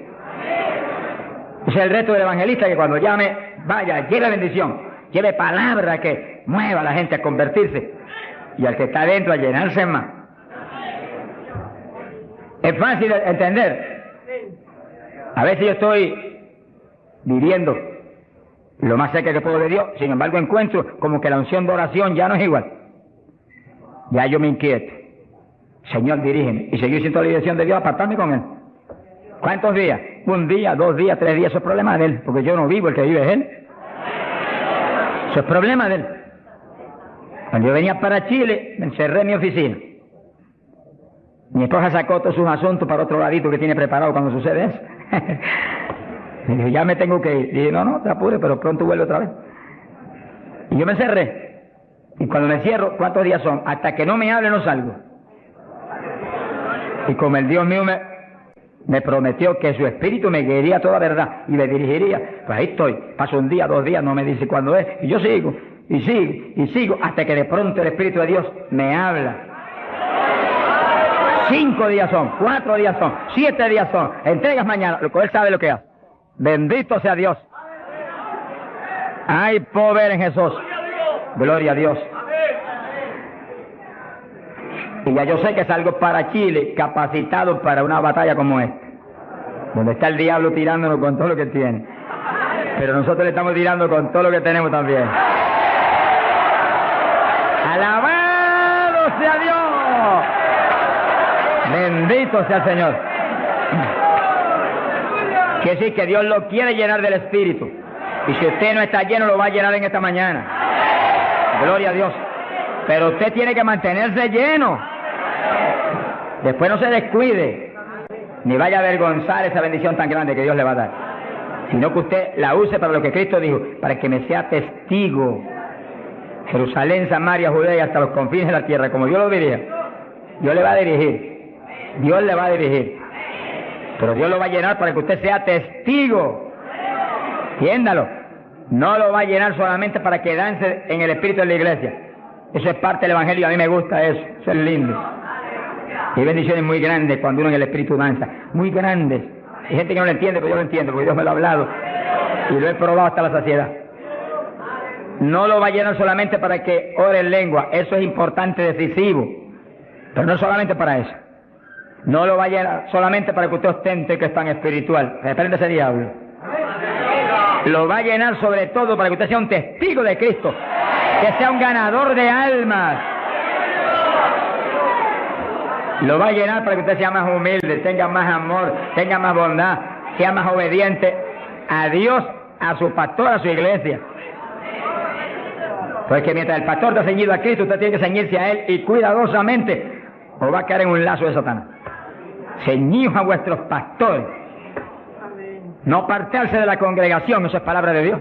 Ese es el reto del evangelista, que cuando llame, vaya, lleve bendición, lleve palabra que mueva a la gente a convertirse y al que está adentro a llenarse más. Es fácil de entender. A veces yo estoy viviendo lo más cerca que puedo de Dios, sin embargo encuentro como que la unción de oración ya no es igual. Ya yo me inquieto. Señor, dirígeme. Y seguir siendo la dirección de Dios, apartarme con Él. ¿Cuántos días? 1 día, 2 días, 3 días, eso es problema de Él, porque yo no vivo, el que vive es Él. Eso es problema de Él. Cuando yo venía para Chile, me encerré en mi oficina. Mi esposa sacó todos sus asuntos para otro ladito que tiene preparado cuando sucede eso. Y dije, ya me tengo que ir. Y dije, no, te apures, pero pronto vuelvo otra vez. Y yo me encerré. Y cuando me cierro, ¿cuántos días son? Hasta que no me hable, no salgo. Y como el Dios mío me prometió que su espíritu me guiaría a toda verdad y me dirigiría, pues ahí estoy. Paso 1 día, 2 días, no me dice cuándo es. Y yo sigo, y sigo, y sigo, hasta que de pronto el Espíritu de Dios me habla. 5 días son, 4 días son, 7 días son, entregas mañana, lo que Él sabe lo que hace. Bendito sea Dios. Hay poder en Jesús. Gloria a Dios. Y ya yo sé que salgo para Chile capacitado para una batalla como esta, donde está el diablo tirándonos con todo lo que tiene, pero nosotros le estamos tirando con todo lo que tenemos también. ¡Alabado sea Dios! Bendito sea el Señor. Quiere decir que Dios lo quiere llenar del Espíritu. Y si usted no está lleno, lo va a llenar en esta mañana. Gloria a Dios. Pero usted tiene que mantenerse lleno. Después no se descuide, ni vaya a avergonzar esa bendición tan grande que Dios le va a dar. Sino que usted la use para lo que Cristo dijo, para que me sea testigo. Jerusalén, Samaria, Judea y hasta los confines de la tierra, como Dios lo dirija. Dios le va a dirigir. Dios le va a dirigir. Pero Dios lo va a llenar para que usted sea testigo. Entiéndalo. No lo va a llenar solamente para que dance en el espíritu de la iglesia. Eso es parte del evangelio, a mí me gusta eso. Eso es lindo. Y hay bendiciones muy grandes cuando uno en el espíritu danza. Muy grandes. Hay gente que no lo entiende, pero yo lo entiendo, porque Dios me lo ha hablado. Y lo he probado hasta la saciedad. No lo va a llenar solamente para que ore en lengua. Eso es importante, decisivo. Pero no solamente para eso. No lo va a llenar solamente para que usted ostente que es tan espiritual. Reprende ese diablo. Lo va a llenar sobre todo para que usted sea un testigo de Cristo. Que sea un ganador de almas. Lo va a llenar para que usted sea más humilde, tenga más amor, tenga más bondad, sea más obediente a Dios, a su pastor, a su iglesia. Porque mientras el pastor está ceñido a Cristo, usted tiene que ceñirse a Él y cuidadosamente, o va a caer en un lazo de Satanás. Ceñidos a vuestros pastores. No apartarse de la congregación, eso es palabra de Dios.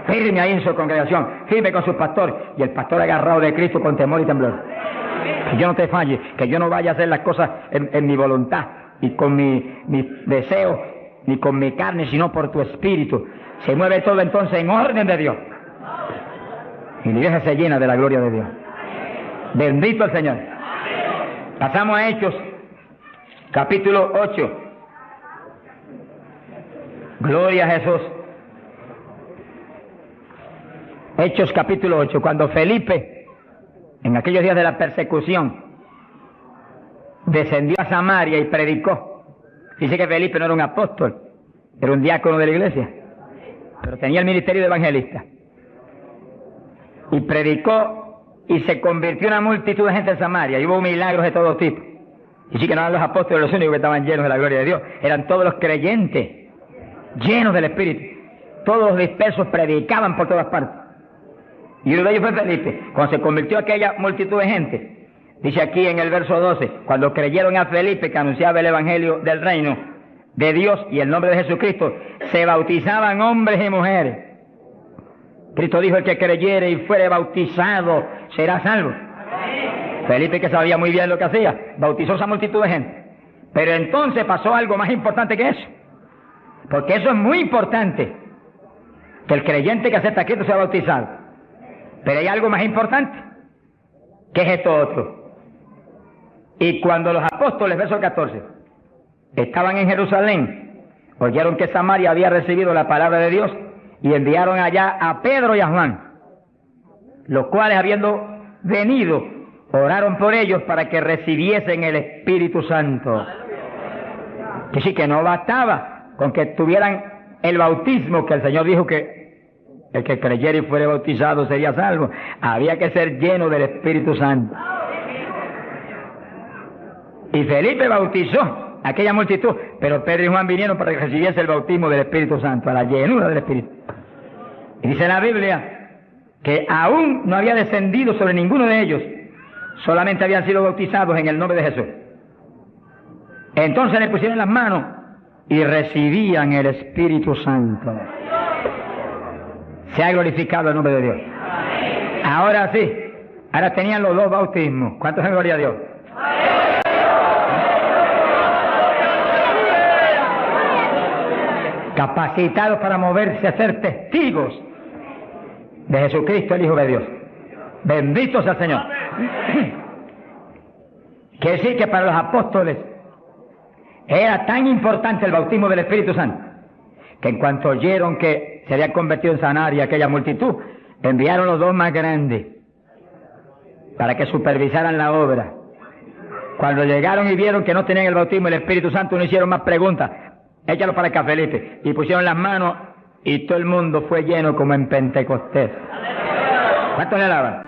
Firme ahí en su congregación, firme con su pastor, y el pastor agarrado de Cristo con temor y temblor. Que yo no te falle, que yo no vaya a hacer las cosas en mi voluntad, y con mi deseo, ni con mi carne, sino por tu espíritu. Se mueve todo entonces en orden de Dios. Y la iglesia se llena de la gloria de Dios. Bendito el Señor. Pasamos a Hechos, capítulo 8. Gloria a Jesús. Hechos capítulo 8, cuando Felipe, en aquellos días de la persecución, descendió a Samaria y predicó. Dice que Felipe no era un apóstol, era un diácono de la iglesia, pero tenía el ministerio de evangelista. Y predicó y se convirtió una multitud de gente en Samaria, y hubo milagros de todo tipo. Y sí que no eran los apóstoles los únicos que estaban llenos de la gloria de Dios, eran todos los creyentes, llenos del Espíritu. Todos los dispersos predicaban por todas partes. Y uno de ellos fue Felipe. Cuando se convirtió aquella multitud de gente, dice aquí en el verso 12, cuando creyeron a Felipe que anunciaba el evangelio del reino de Dios y el nombre de Jesucristo, se bautizaban hombres y mujeres. Cristo dijo: el que creyere y fuere bautizado será salvo. Felipe, que sabía muy bien lo que hacía, bautizó a esa multitud de gente. Pero entonces pasó algo más importante que eso, porque eso es muy importante, que el creyente que acepta a Cristo sea bautizado. Pero hay algo más importante, que es esto otro. Y cuando los apóstoles, verso 14, estaban en Jerusalén, oyeron que Samaria había recibido la palabra de Dios, y enviaron allá a Pedro y a Juan, los cuales, habiendo venido, oraron por ellos para que recibiesen el Espíritu Santo. Que sí, que no bastaba con que tuvieran el bautismo, que el Señor dijo que el que creyera y fuere bautizado sería salvo. Había que ser lleno del Espíritu Santo. Y Felipe bautizó a aquella multitud, pero Pedro y Juan vinieron para que recibiese el bautismo del Espíritu Santo, a la llenura del Espíritu. Y dice la Biblia que aún no había descendido sobre ninguno de ellos, solamente habían sido bautizados en el nombre de Jesús. Entonces le pusieron las manos y recibían el Espíritu Santo. Se ha glorificado el nombre de Dios. Ahora sí, ahora tenían los dos bautismos. ¿Cuántos en gloria a Dios? Capacitados para moverse a ser testigos de Jesucristo, el Hijo de Dios. Bendito sea el Señor. Quiere decir que para los apóstoles era tan importante el bautismo del Espíritu Santo, que en cuanto oyeron que se había convertido en Samaria aquella multitud, enviaron los dos más grandes para que supervisaran la obra. Cuando llegaron y vieron que no tenían el bautismo del Espíritu Santo, no hicieron más preguntas. Échalo para acá, Felipe. Y pusieron las manos y todo el mundo fue lleno como en Pentecostés. ¿Cuántos le alaban?